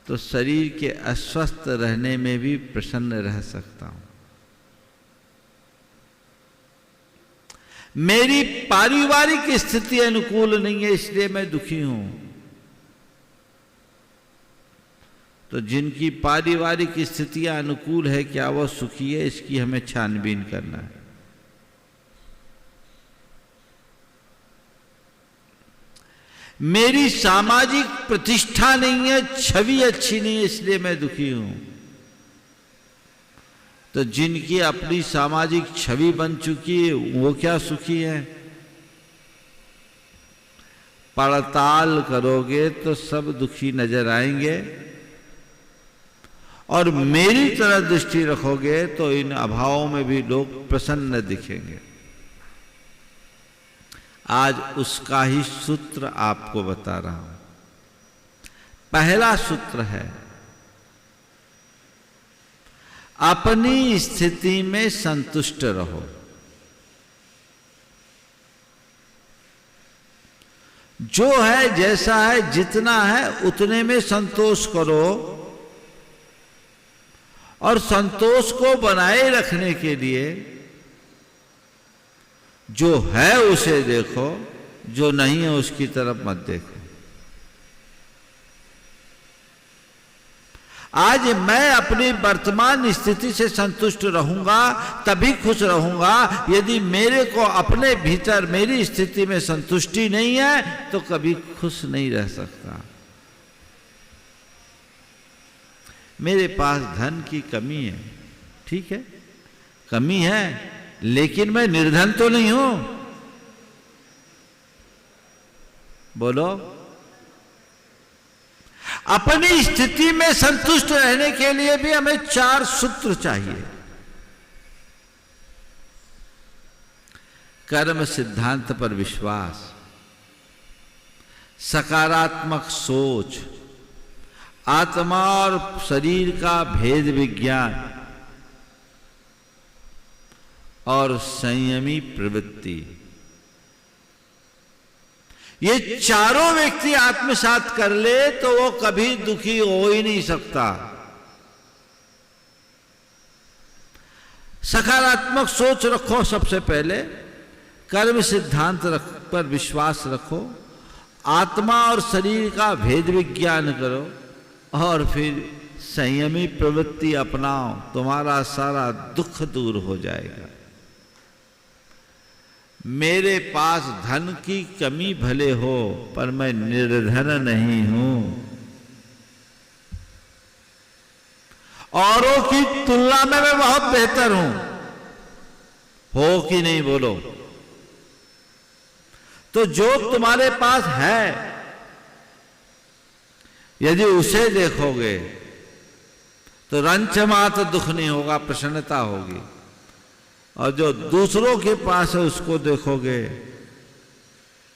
तो शरीर के अस्वस्थ रहने में भी प्रसन्न रह सकता हूं। मेरी पारिवारिक स्थिति अनुकूल नहीं है, इसलिए मैं दुखी हूं। तो जिनकी पारिवारिक स्थितियां अनुकूल है, क्या वह सुखी है? इसकी हमें छानबीन करना है। मेरी सामाजिक प्रतिष्ठा नहीं है, छवि अच्छी नहीं है, इसलिए मैं दुखी हूं। तो जिनकी अपनी सामाजिक छवि बन चुकी है, वो क्या सुखी है? पड़ताल करोगे तो सब दुखी नजर आएंगे, और मेरी तरह दृष्टि रखोगे तो इन अभावों में भी लोग प्रसन्न दिखेंगे। आज उसका ही सूत्र आपको बता रहा हूं। पहला सूत्र है, अपनी स्थिति में संतुष्ट रहो। जो है, जैसा है, जितना है उतने में संतोष करो, और संतोष को बनाए रखने के लिए जो है उसे देखो, जो नहीं है उसकी तरफ मत देखो। आज मैं अपनी वर्तमान स्थिति से संतुष्ट रहूंगा, तभी खुश रहूंगा। यदि मेरे को अपने भीतर मेरी स्थिति में संतुष्टि नहीं है तो कभी खुश नहीं रह सकता। मेरे पास धन की कमी है, ठीक है, कमी है, लेकिन मैं निर्धन तो नहीं हूं। बोलो। अपनी स्थिति में संतुष्ट रहने के लिए भी हमें 4 सूत्र चाहिए। कर्म सिद्धांत पर विश्वास, सकारात्मक सोच, आत्मा और शरीर का भेद विज्ञान, और संयमी प्रवृत्ति। ये चारों व्यक्ति आत्मसात कर ले तो वो कभी दुखी हो ही नहीं सकता। सकारात्मक सोच रखो सबसे पहले। कर्म सिद्धांत पर विश्वास रखो, आत्मा और शरीर का भेद विज्ञान करो और फिर संयमी प्रवृत्ति अपनाओ, तुम्हारा सारा दुख दूर हो जाएगा। मेरे पास धन की कमी भले हो पर मैं निर्धन नहीं हूं, औरों की तुलना में मैं बहुत बेहतर हूं। हो कि नहीं बोलो? तो जो तुम्हारे पास है यदि उसे देखोगे तो रंच मात्र दुख नहीं होगा, प्रसन्नता होगी। और जो दूसरों के पास है उसको देखोगे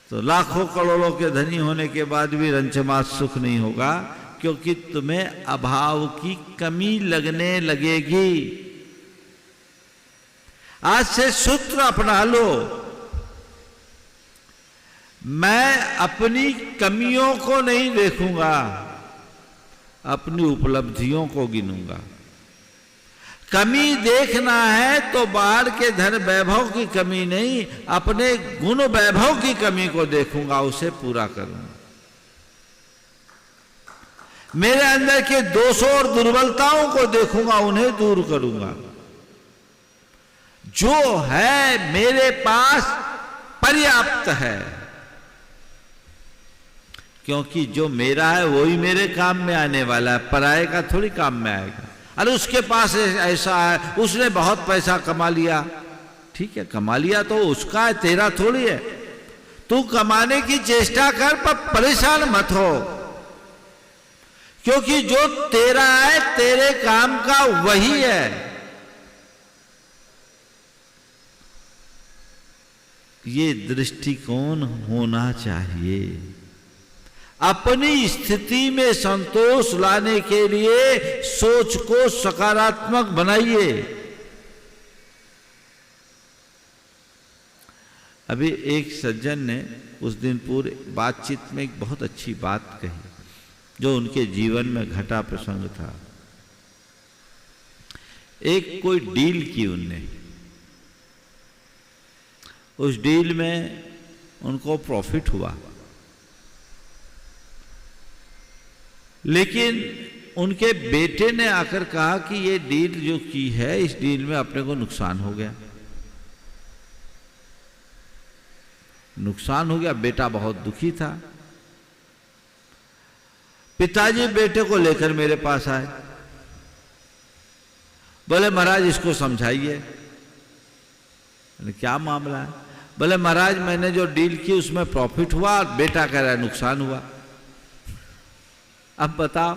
तो लाखों करोड़ों के धनी होने के बाद भी रंच मात्र सुख नहीं होगा, क्योंकि तुम्हें अभाव की कमी लगने लगेगी। आज से सूत्र अपना लो, मैं अपनी कमियों को नहीं देखूंगा, अपनी उपलब्धियों को गिनूंगा। कमी देखना है तो बाहर के धन वैभव की कमी नहीं, अपने गुण वैभव की कमी को देखूंगा, उसे पूरा करूंगा। मेरे अंदर के दोषों और दुर्बलताओं को देखूंगा, उन्हें दूर करूंगा। जो है मेरे पास पर्याप्त है, क्योंकि जो मेरा है वही मेरे काम में आने वाला है, पराये का थोड़ी काम में आएगा। अरे उसके पास ऐसा है, उसने बहुत पैसा कमा लिया, ठीक है कमा लिया तो उसका है, तेरा थोड़ी है। तू कमाने की चेष्टा कर पर परेशान मत हो, क्योंकि जो तेरा है तेरे काम का वही है। ये दृष्टिकोण होना चाहिए। अपनी स्थिति में संतोष लाने के लिए सोच को सकारात्मक बनाइए। अभी एक सज्जन ने उस दिन पूरे बातचीत में एक बहुत अच्छी बात कही, जो उनके जीवन में घटा प्रसंग था। एक कोई डील की उनने, उस डील में उनको प्रॉफिट हुआ, लेकिन उनके बेटे ने आकर कहा कि ये डील जो की है, इस डील में अपने को नुकसान हो गया। नुकसान हो गया, बेटा बहुत दुखी था। पिताजी बेटे को लेकर मेरे पास आए, बोले महाराज इसको समझाइए। क्या मामला है? बोले महाराज मैंने जो डील की उसमें प्रॉफिट हुआ और बेटा कह रहा है नुकसान हुआ। अब बताओ,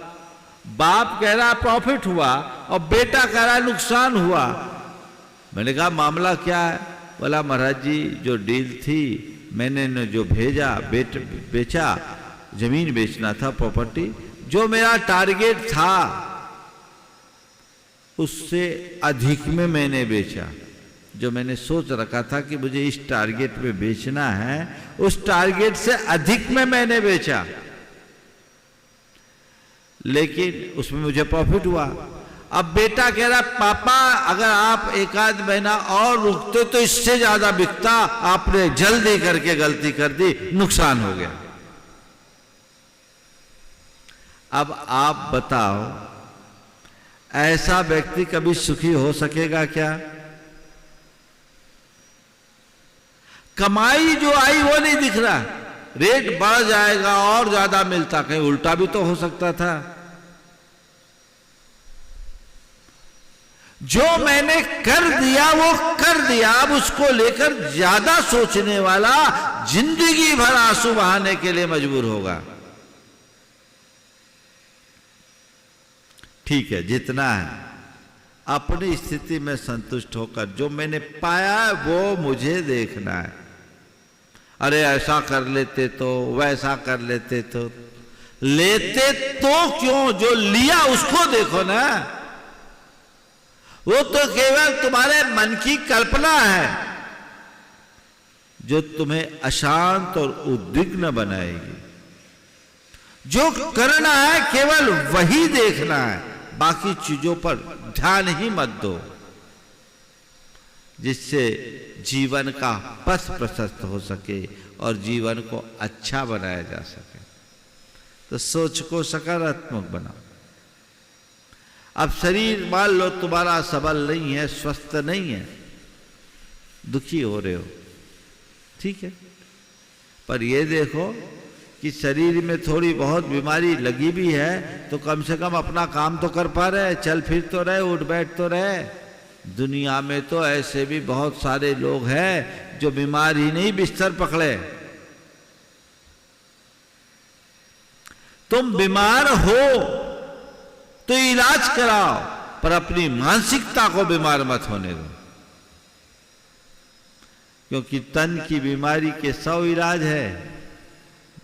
बाप कह रहा प्रॉफिट हुआ और बेटा कह रहा नुकसान हुआ। मैंने कहा मामला क्या है? बोला महाराज जी जो डील थी, मैंने जो भेजा बेचा, जमीन बेचना था, प्रॉपर्टी, जो मेरा टारगेट था उससे अधिक में मैंने बेचा। जो मैंने सोच रखा था कि मुझे इस टारगेट में बेचना है, उस टारगेट से अधिक में मैंने बेचा, लेकिन उसमें मुझे प्रॉफिट हुआ। अब बेटा कह रहा पापा अगर आप एक आध महीना और रुकते तो इससे ज्यादा बिकता, आपने जल्दी करके गलती कर दी, नुकसान हो गया। अब आप बताओ, ऐसा व्यक्ति कभी सुखी हो सकेगा क्या? कमाई जो आई वो नहीं दिख रहा, रेट बढ़ जाएगा और ज्यादा मिलता, कहीं उल्टा भी तो हो सकता था। जो मैंने कर दिया वो कर दिया, अब उसको लेकर ज्यादा सोचने वाला जिंदगी भर आंसू बहाने के लिए मजबूर होगा। ठीक है, जितना है अपनी स्थिति में संतुष्ट होकर जो मैंने पाया है वो मुझे देखना है। अरे ऐसा कर लेते तो, वैसा कर लेते तो, लेते तो क्यों, जो लिया उसको देखो ना। वो तो केवल तुम्हारे मन की कल्पना है जो तुम्हें अशांत और उद्विग्न बनाएगी। जो करना है केवल वही देखना है, बाकी चीजों पर ध्यान ही मत दो। जिससे जीवन का पथ प्रशस्त हो सके और जीवन को अच्छा बनाया जा सके। तो सोच को सकारात्मक बनाओ। अब शरीर मान लो तुम्हारा सबल नहीं है, स्वस्थ नहीं है, दुखी हो रहे हो, ठीक है, पर ये देखो कि शरीर में थोड़ी बहुत बीमारी लगी भी है तो कम से कम अपना काम तो कर पा रहे, चल फिर तो रहे, उठ बैठ तो रहे। दुनिया में तो ऐसे भी बहुत सारे लोग हैं जो बीमार ही नहीं बिस्तर पकड़े। तुम बीमार हो तो इलाज कराओ, पर अपनी मानसिकता को बीमार मत होने दो, क्योंकि तन की बीमारी के 100 इलाज है,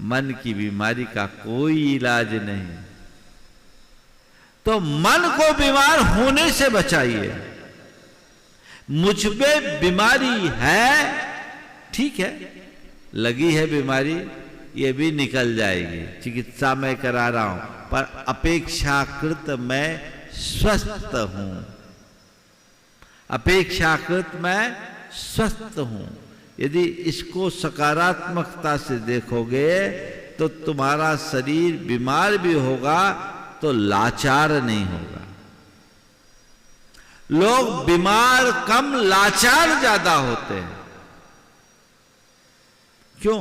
मन की बीमारी का कोई इलाज नहीं। तो मन को बीमार होने से बचाइए। मुझ में बीमारी है, ठीक है, लगी है बीमारी, ये भी निकल जाएगी, चिकित्सा मैं करा रहा हूं, पर अपेक्षाकृत मैं स्वस्थ हूं, अपेक्षाकृत मैं स्वस्थ हूं। यदि इसको सकारात्मकता से देखोगे तो तुम्हारा शरीर बीमार भी होगा तो लाचार नहीं होगा। लोग बीमार कम, लाचार ज्यादा होते हैं। क्यों?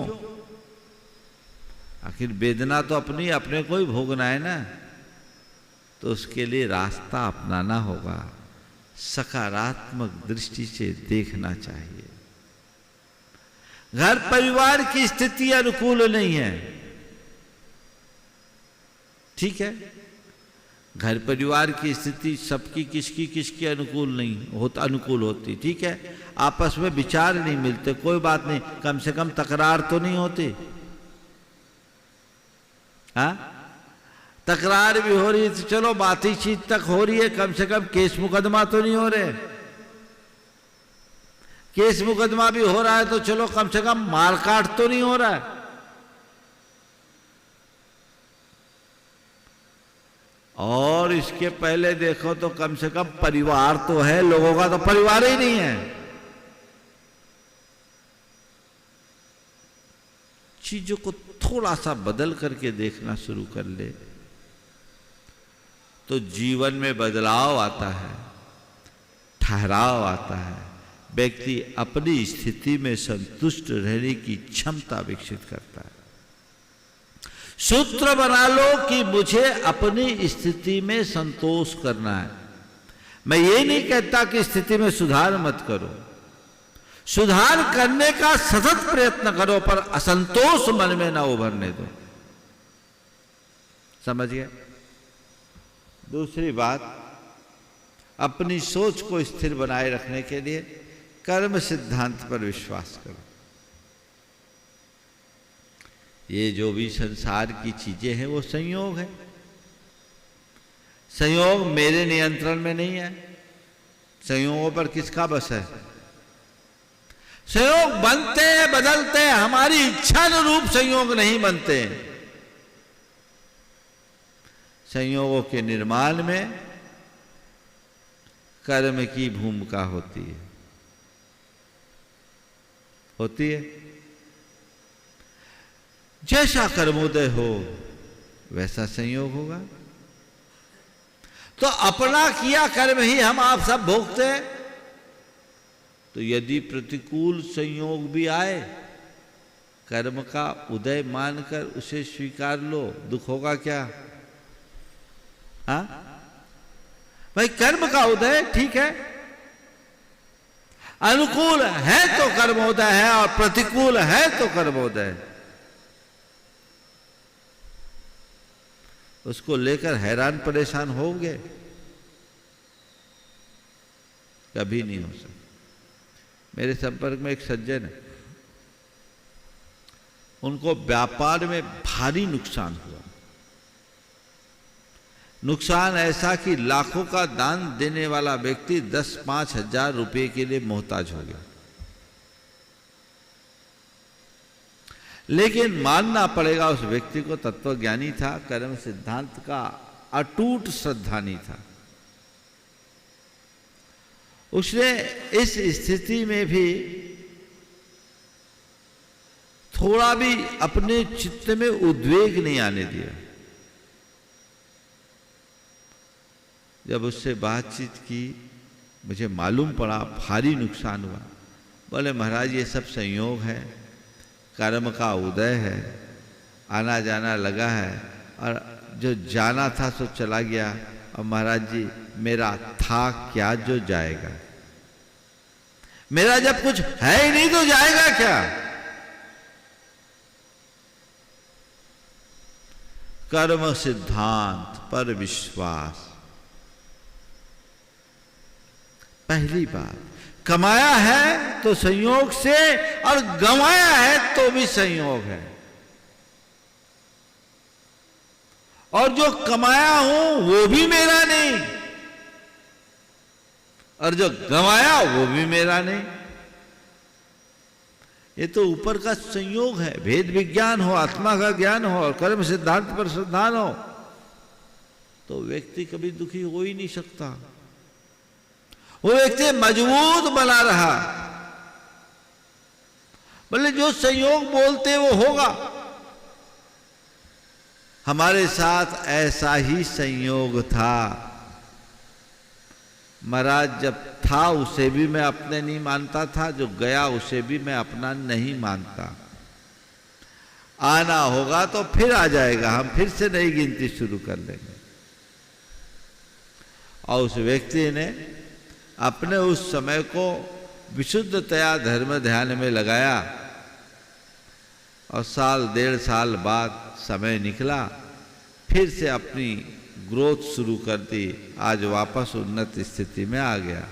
आखिर वेदना तो अपने को ही भोगना है ना, तो उसके लिए रास्ता अपनाना होगा, सकारात्मक दृष्टि से देखना चाहिए। घर परिवार की स्थिति अनुकूल नहीं है, ठीक है, घर परिवार की स्थिति सबकी किसकी अनुकूल नहीं होता, अनुकूल होती, ठीक है, आपस में विचार नहीं मिलते, कोई बात नहीं, कम से कम तकरार तो नहीं होती। हाँ, तकरार भी हो रही है तो चलो बातचीत तक हो रही है, कम से कम केस मुकदमा तो नहीं हो रहे। केस मुकदमा भी हो रहा है तो चलो कम से कम मारकाट तो नहीं हो रहा है। और इसके पहले देखो तो कम से कम परिवार तो है, लोगों का तो परिवार ही नहीं है। चीजों को थोड़ा सा बदल करके देखना शुरू कर ले तो जीवन में बदलाव आता है, ठहराव आता है, व्यक्ति अपनी स्थिति में संतुष्ट रहने की क्षमता विकसित करता है। सूत्र बना लो कि मुझे अपनी स्थिति में संतोष करना है। मैं ये नहीं कहता कि स्थिति में सुधार मत करो, सुधार करने का सतत प्रयत्न करो, पर असंतोष मन में ना उभरने दो। समझ गए? दूसरी बात, अपनी सोच को स्थिर बनाए रखने के लिए कर्म सिद्धांत पर विश्वास करो। ये जो भी संसार की चीजें हैं वो संयोग है, संयोग मेरे नियंत्रण में नहीं है। संयोगों पर किसका बस है? संयोग बनते हैं, बदलते हैं, हमारी इच्छा अनुरूप संयोग नहीं बनते। संयोगों के निर्माण में कर्म की भूमिका होती है, होती है। जैसा कर्मोदय हो वैसा संयोग होगा। तो अपना किया कर्म ही हम आप सब भोगते हैं। तो यदि प्रतिकूल संयोग भी आए, कर्म का उदय मानकर उसे स्वीकार लो, दुख होगा क्या? हाँ भाई, कर्म का उदय ठीक है, अनुकूल है तो कर्मोदय है और प्रतिकूल है तो कर्मोदय। उसको लेकर हैरान परेशान होंगे? कभी नहीं हो सकता। मेरे संपर्क में एक सज्जन है, उनको व्यापार में भारी नुकसान हुआ। नुकसान ऐसा कि लाखों का दान देने वाला व्यक्ति 10-5 हजार रुपए के लिए मोहताज हो गया। लेकिन मानना पड़ेगा उस व्यक्ति को तत्वज्ञानी था, कर्म सिद्धांत का अटूट श्रद्धानी था। उसने इस स्थिति में भी थोड़ा भी अपने चित्त में उद्वेग नहीं आने दिया। जब उससे बातचीत की, मुझे मालूम पड़ा भारी नुकसान हुआ। बोले महाराज ये सब संयोग है, कर्म का उदय है, आना जाना लगा है, और जो जाना था सो चला गया। और महाराज जी मेरा था क्या जो जाएगा? मेरा जब कुछ है ही नहीं तो जाएगा क्या? कर्म सिद्धांत पर विश्वास। पहली बात, कमाया है तो संयोग से, और गंवाया है तो भी संयोग है। और जो कमाया हूं वो भी मेरा नहीं, और जो गंवाया वो भी मेरा नहीं। ये तो ऊपर का संयोग है। भेद विज्ञान हो, आत्मा का ज्ञान हो, और कर्म सिद्धांत पर श्रद्धान हो, तो व्यक्ति कभी दुखी हो ही नहीं सकता। वो व्यक्ति मजबूत बना रहा। बोले जो संयोग बोलते वो होगा। हमारे साथ ऐसा ही संयोग था। महाराज जब था उसे भी मैं अपने नहीं मानता था, जो गया उसे भी मैं अपना नहीं मानता। आना होगा तो फिर आ जाएगा, हम फिर से नई गिनती शुरू कर लेंगे। और उस व्यक्ति ने अपने उस समय को विशुद्धतया धर्म ध्यान में लगाया, और साल डेढ़ साल बाद समय निकला, फिर से अपनी ग्रोथ शुरू कर दी। आज वापस उन्नत स्थिति में आ गया।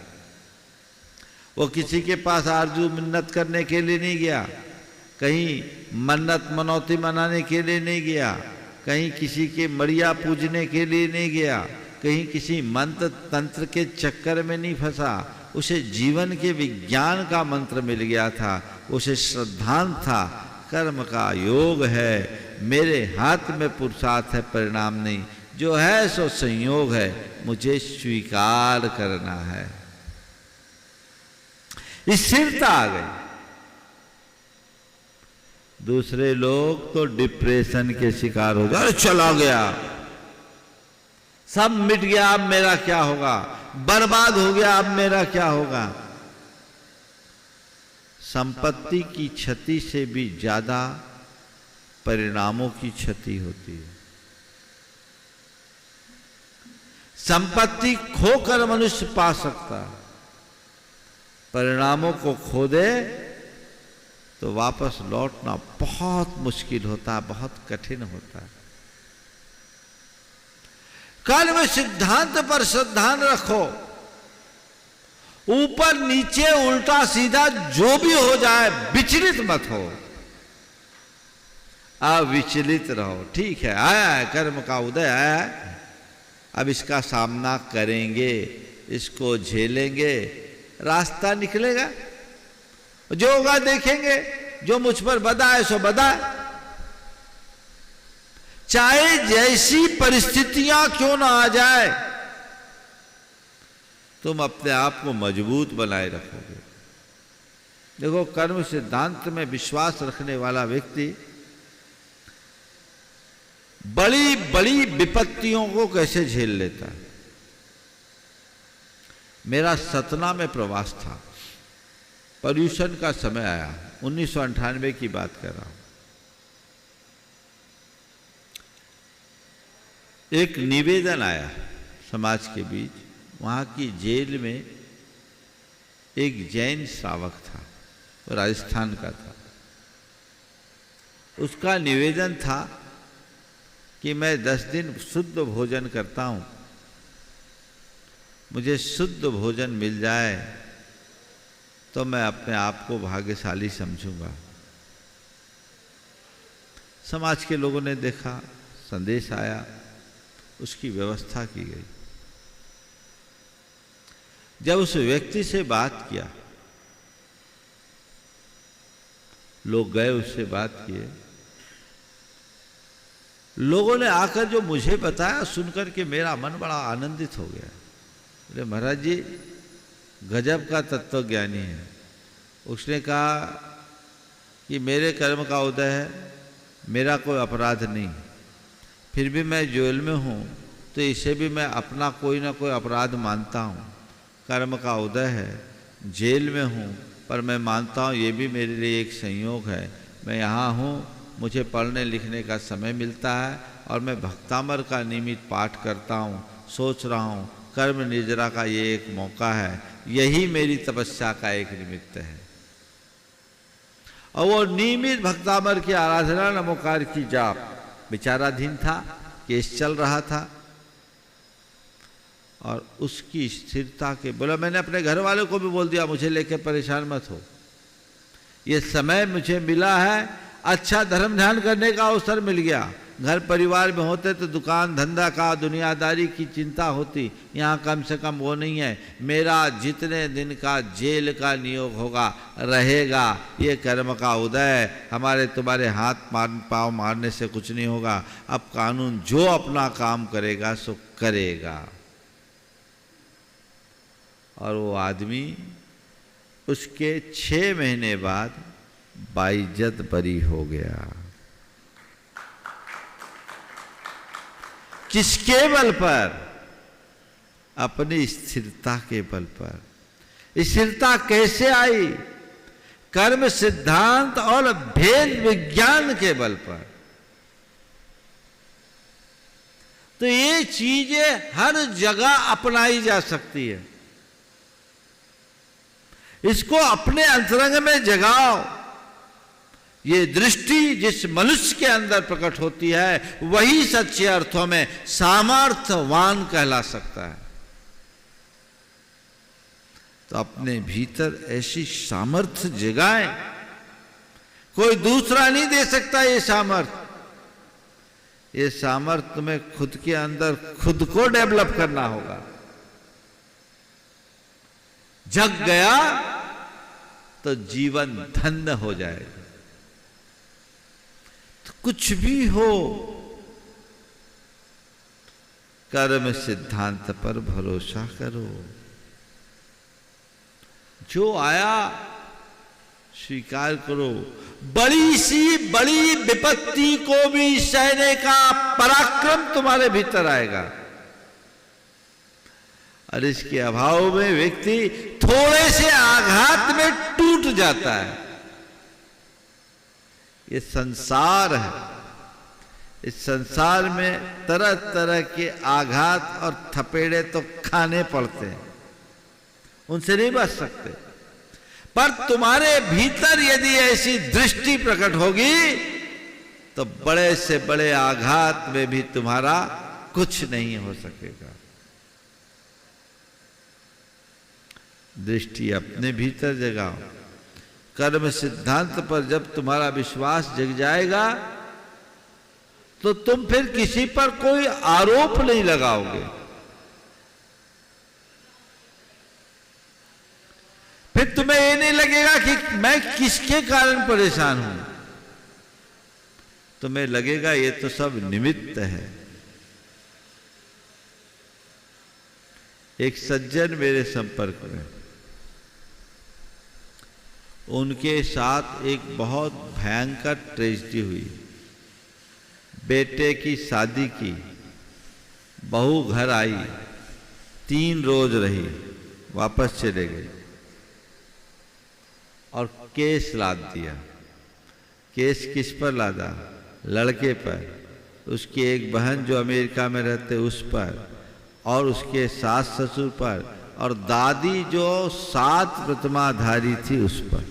वो किसी के पास आरजू मिन्नत करने के लिए नहीं गया, कहीं मन्नत मनौती मनाने के लिए नहीं गया, कहीं किसी के मड़िया पूजने के लिए नहीं गया, कहीं किसी मंत्र तंत्र के चक्कर में नहीं फंसा। उसे जीवन के विज्ञान का मंत्र मिल गया था। उसे श्रद्धांत था, कर्म का योग है, मेरे हाथ में पुरुषार्थ है, परिणाम नहीं। जो है सो संयोग है, मुझे स्वीकार करना है। स्थिरता आ गई। दूसरे लोग तो डिप्रेशन के शिकार हो गए, चला गया, सब मिट गया, अब मेरा क्या होगा, बर्बाद हो गया, अब मेरा क्या होगा। संपत्ति की क्षति से भी ज्यादा परिणामों की क्षति होती है। संपत्ति खोकर मनुष्य पा सकता, परिणामों को खो दे तो वापस लौटना बहुत मुश्किल होता है, बहुत कठिन होता है। कर्म सिद्धांत पर श्रद्धान रखो। ऊपर नीचे उल्टा सीधा जो भी हो जाए विचलित मत हो, अविचलित रहो। ठीक है, आया है कर्म का उदय आया है, अब इसका सामना करेंगे, इसको झेलेंगे, रास्ता निकलेगा, जो होगा देखेंगे। जो मुझ पर बदा है सो बदा है, चाहे जैसी परिस्थितियां क्यों ना आ जाए, तुम अपने आप को मजबूत बनाए रखोगे। देखो, कर्म सिद्धांत में विश्वास रखने वाला व्यक्ति बड़ी बड़ी विपत्तियों को कैसे झेल लेता है। मेरा सतना में प्रवास था, पर्यूषण का समय आया, 1998 की बात कर रहा हूं। एक निवेदन आया समाज के बीच। वहां की जेल में एक जैन श्रावक था, वो राजस्थान का था। उसका निवेदन था कि मैं 10 दिन शुद्ध भोजन करता हूं, मुझे शुद्ध भोजन मिल जाए तो मैं अपने आप को भाग्यशाली समझूंगा। समाज के लोगों ने देखा, संदेश आया, उसकी व्यवस्था की गई। जब उस व्यक्ति से बात किया, लोग गए उससे बात किए, लोगों ने आकर जो मुझे बताया सुनकर के मेरा मन बड़ा आनंदित हो गया। बोले महाराज जी, गजब का तत्वज्ञानी है। उसने कहा कि मेरे कर्म का उदय है, मेरा कोई अपराध नहीं, फिर भी मैं जेल में हूँ तो इसे भी मैं अपना कोई ना कोई अपराध मानता हूँ। कर्म का उदय है, जेल में हूँ, पर मैं मानता हूँ ये भी मेरे लिए एक संयोग है। मैं यहाँ हूँ, मुझे पढ़ने लिखने का समय मिलता है और मैं भक्तामर का नियमित पाठ करता हूँ। सोच रहा हूँ कर्म निर्जरा का ये एक मौका है, यही मेरी तपस्या का एक निमित्त है। और वो नियमित भक्तामर की आराधना, नमोकार की जाप, विचाराधीन था, केस चल रहा था और उसकी स्थिरता के बोला, मैंने अपने घर वालों को भी बोल दिया मुझे लेके परेशान मत हो, ये समय मुझे मिला है, अच्छा धर्म ध्यान करने का अवसर मिल गया। घर परिवार में होते तो दुकान धंधा का, दुनियादारी की चिंता होती, यहाँ कम से कम वो नहीं है। मेरा जितने दिन का जेल का नियोग होगा रहेगा, ये कर्म का उदय, हमारे तुम्हारे हाथ पाँव मारने से कुछ नहीं होगा। अब कानून जो अपना काम करेगा सो करेगा। और वो आदमी उसके 6 महीने बाद बाइज्जत बरी हो गया। किसके बल पर? अपनी स्थिरता के बल पर। स्थिरता कैसे आई? कर्म सिद्धांत और भेद विज्ञान के बल पर। तो ये चीजें हर जगह अपनाई जा सकती है। इसको अपने अंतरंग में जगाओ। ये दृष्टि जिस मनुष्य के अंदर प्रकट होती है वही सच्चे अर्थों में सामर्थ्यवान कहला सकता है। तो अपने भीतर ऐसी सामर्थ्य जगाएं, कोई दूसरा नहीं दे सकता ये सामर्थ्य। ये सामर्थ्य में खुद के अंदर खुद को डेवलप करना होगा। जग गया तो जीवन धन्य हो जाएगा। तो कुछ भी हो, कर्म सिद्धांत पर भरोसा करो। जो आया स्वीकार करो। बड़ी सी बड़ी विपत्ति को भी सहने का पराक्रम तुम्हारे भीतर आएगा। और इसके अभाव में व्यक्ति थोड़े से आघात में टूट जाता है। ये संसार है, इस संसार में तरह तरह के आघात और थपेड़े तो खाने पड़ते हैं, उनसे नहीं बच सकते। पर तुम्हारे भीतर यदि ऐसी दृष्टि प्रकट होगी तो बड़े से बड़े आघात में भी तुम्हारा कुछ नहीं हो सकेगा। दृष्टि अपने भीतर जगाओ। कर्म सिद्धांत पर जब तुम्हारा विश्वास जग जाएगा तो तुम फिर किसी पर कोई आरोप नहीं लगाओगे। फिर तुम्हें ये नहीं लगेगा कि मैं किसके कारण परेशान हूं। तुम्हें लगेगा ये तो सब निमित्त है। एक सज्जन मेरे संपर्क में, उनके साथ एक बहुत भयंकर ट्रेजेडी हुई। बेटे की शादी की, बहू घर आई, 3 रोज रही, वापस चले गई और केस लाद दिया। केस किस पर लादा? लड़के पर, उसकी एक बहन जो अमेरिका में रहते उस पर, और उसके सास ससुर पर, और दादी जो 7 प्रतिमाधारी थी उस पर।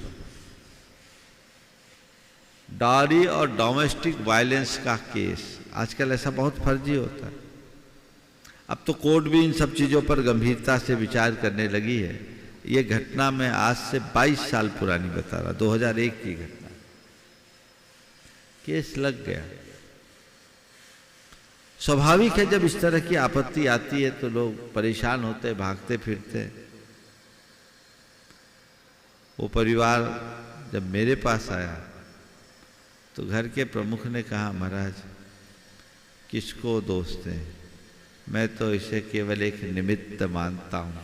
डारी और डोमेस्टिक वायलेंस का केस। आजकल ऐसा बहुत फर्जी होता है। अब तो कोर्ट भी इन सब चीज़ों पर गंभीरता से विचार करने लगी है। ये घटना मैं आज से 22 साल पुरानी बता रहा, 2001 की घटना। केस लग गया। स्वाभाविक है जब इस तरह की आपत्ति आती है तो लोग परेशान होते, भागते फिरते। वो परिवार जब मेरे पास आया तो घर के प्रमुख ने कहा, महाराज किसको दोष दें, मैं तो इसे केवल एक निमित्त मानता हूं।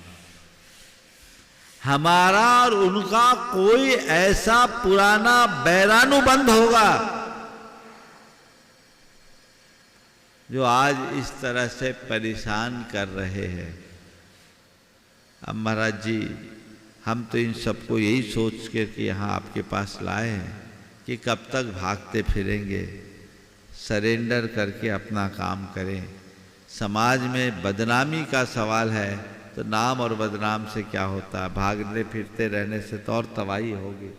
हमारा और उनका कोई ऐसा पुराना बैरानुबंध होगा जो आज इस तरह से परेशान कर रहे हैं। अब महाराज जी, हम तो इन सबको यही सोच के कि यहाँ आपके पास लाए हैं कि कब तक भागते फिरेंगे, सरेंडर करके अपना काम करें। समाज में बदनामी का सवाल है तो नाम और बदनाम से क्या होता है, भागने फिरते रहने से तो और तबाही होगी।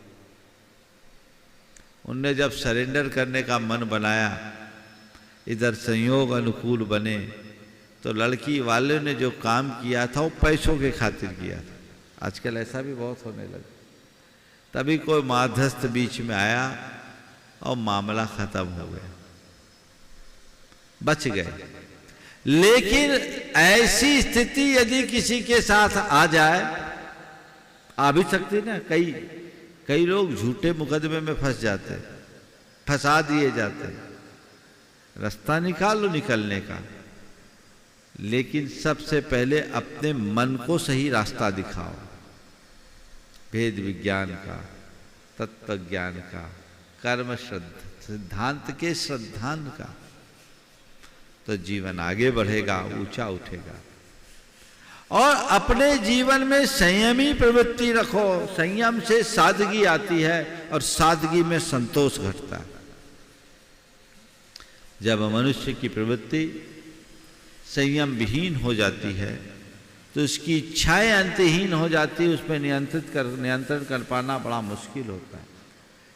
उनने जब सरेंडर करने का मन बनाया, इधर संयोग अनुकूल बने, तो लड़की वाले ने जो काम किया था वो पैसों के खातिर किया था। आजकल ऐसा भी बहुत होने लगा। तभी कोई मध्यस्थ बीच में आया और मामला खत्म हो गया, बच गए। लेकिन ऐसी स्थिति यदि किसी के साथ आ जाए, आ भी सकती ना, कई लोग झूठे मुकदमे में फंस जाते हैं, फंसा दिए जाते हैं। रास्ता निकालो निकलने का, लेकिन सबसे पहले अपने मन को सही रास्ता दिखाओ, भेद विज्ञान का, तत्व ज्ञान का, कर्म सिद्धांत के श्रद्धांत का, तो जीवन आगे बढ़ेगा, ऊंचा उठेगा। और अपने जीवन में संयमी प्रवृत्ति रखो। संयम से सादगी आती है और सादगी में संतोष घटता है। जब मनुष्य की प्रवृत्ति संयम विहीन हो जाती है तो उसकी इच्छाएं अंतहीन हो जाती है, उसमें नियंत्रण कर पाना बड़ा मुश्किल होता है।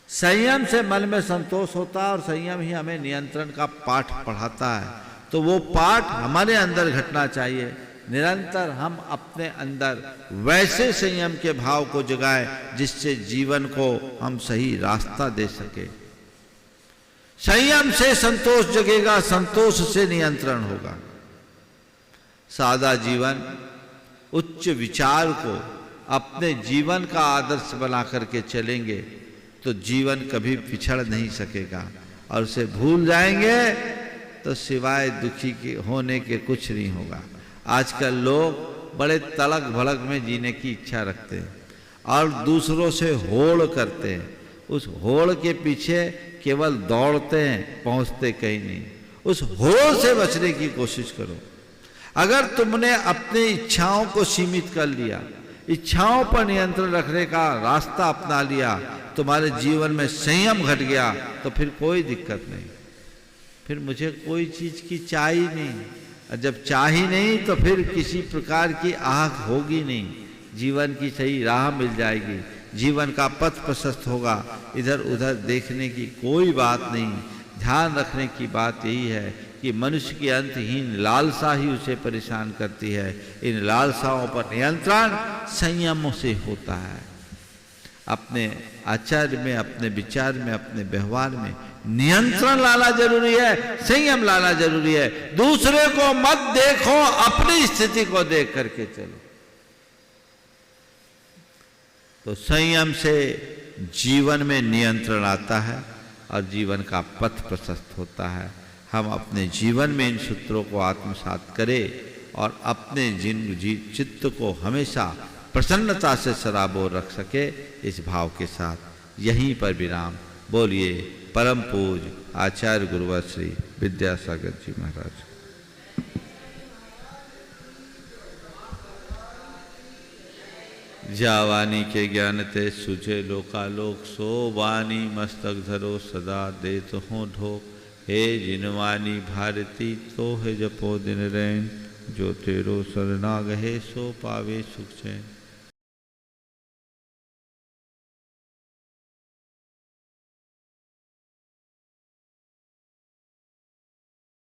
संयम से मन में संतोष होता है और संयम ही हमें नियंत्रण का पाठ पढ़ाता है। तो वो पाठ हमारे अंदर घटना चाहिए। निरंतर हम अपने अंदर वैसे संयम के भाव को जगाएं जिससे जीवन को हम सही रास्ता दे सके। संयम से संतोष जगेगा, संतोष से नियंत्रण होगा। सादा जीवन, उच्च विचार को अपने जीवन का आदर्श बना करके चलेंगे तो जीवन कभी पिछड़ नहीं सकेगा, और उसे भूल जाएंगे तो सिवाय दुखी के होने के कुछ नहीं होगा। आजकल लोग बड़े तलक भड़क में जीने की इच्छा रखते हैं और दूसरों से होड़ करते हैं। उस होड़ के पीछे केवल दौड़ते हैं, पहुंचते कहीं नहीं। उस होड़ से बचने की कोशिश करो। अगर तुमने अपनी इच्छाओं को सीमित कर लिया, इच्छाओं पर नियंत्रण रखने का रास्ता अपना लिया, तुम्हारे जीवन में संयम घट गया, तो फिर कोई दिक्कत नहीं। फिर मुझे कोई चीज की चाह ही नहीं, और जब चाह ही नहीं तो फिर किसी प्रकार की आह होगी नहीं। जीवन की सही राह मिल जाएगी, जीवन का पथ प्रशस्त होगा। इधर उधर देखने की कोई बात नहीं। ध्यान रखने की बात यही है कि मनुष्य की अंतहीन लालसा ही उसे परेशान करती है। इन लालसाओं पर नियंत्रण संयम से होता है। अपने आचार में, अपने विचार में, अपने व्यवहार में नियंत्रण लाना जरूरी है, संयम लाना जरूरी है। दूसरे को मत देखो, अपनी स्थिति को देख करके चलो। तो संयम से जीवन में नियंत्रण आता है और जीवन का पथ प्रशस्त होता है। हम अपने जीवन में इन सूत्रों को आत्मसात करें और अपने चित्त को हमेशा प्रसन्नता से सराबोर रख सके, इस भाव के साथ यहीं पर विराम। बोलिए परम पूज्य आचार्य गुरुवर श्री विद्यासागर जी महाराज। जा वाणी के ज्ञान ते सुझे लोकालोक, सो वाणी मस्तक धरो सदा देत हो ढोक। हे जिनवानी भारती तो है जपो दिन रैन, जो तेरो शरणागहे सो पावे सुख चैन।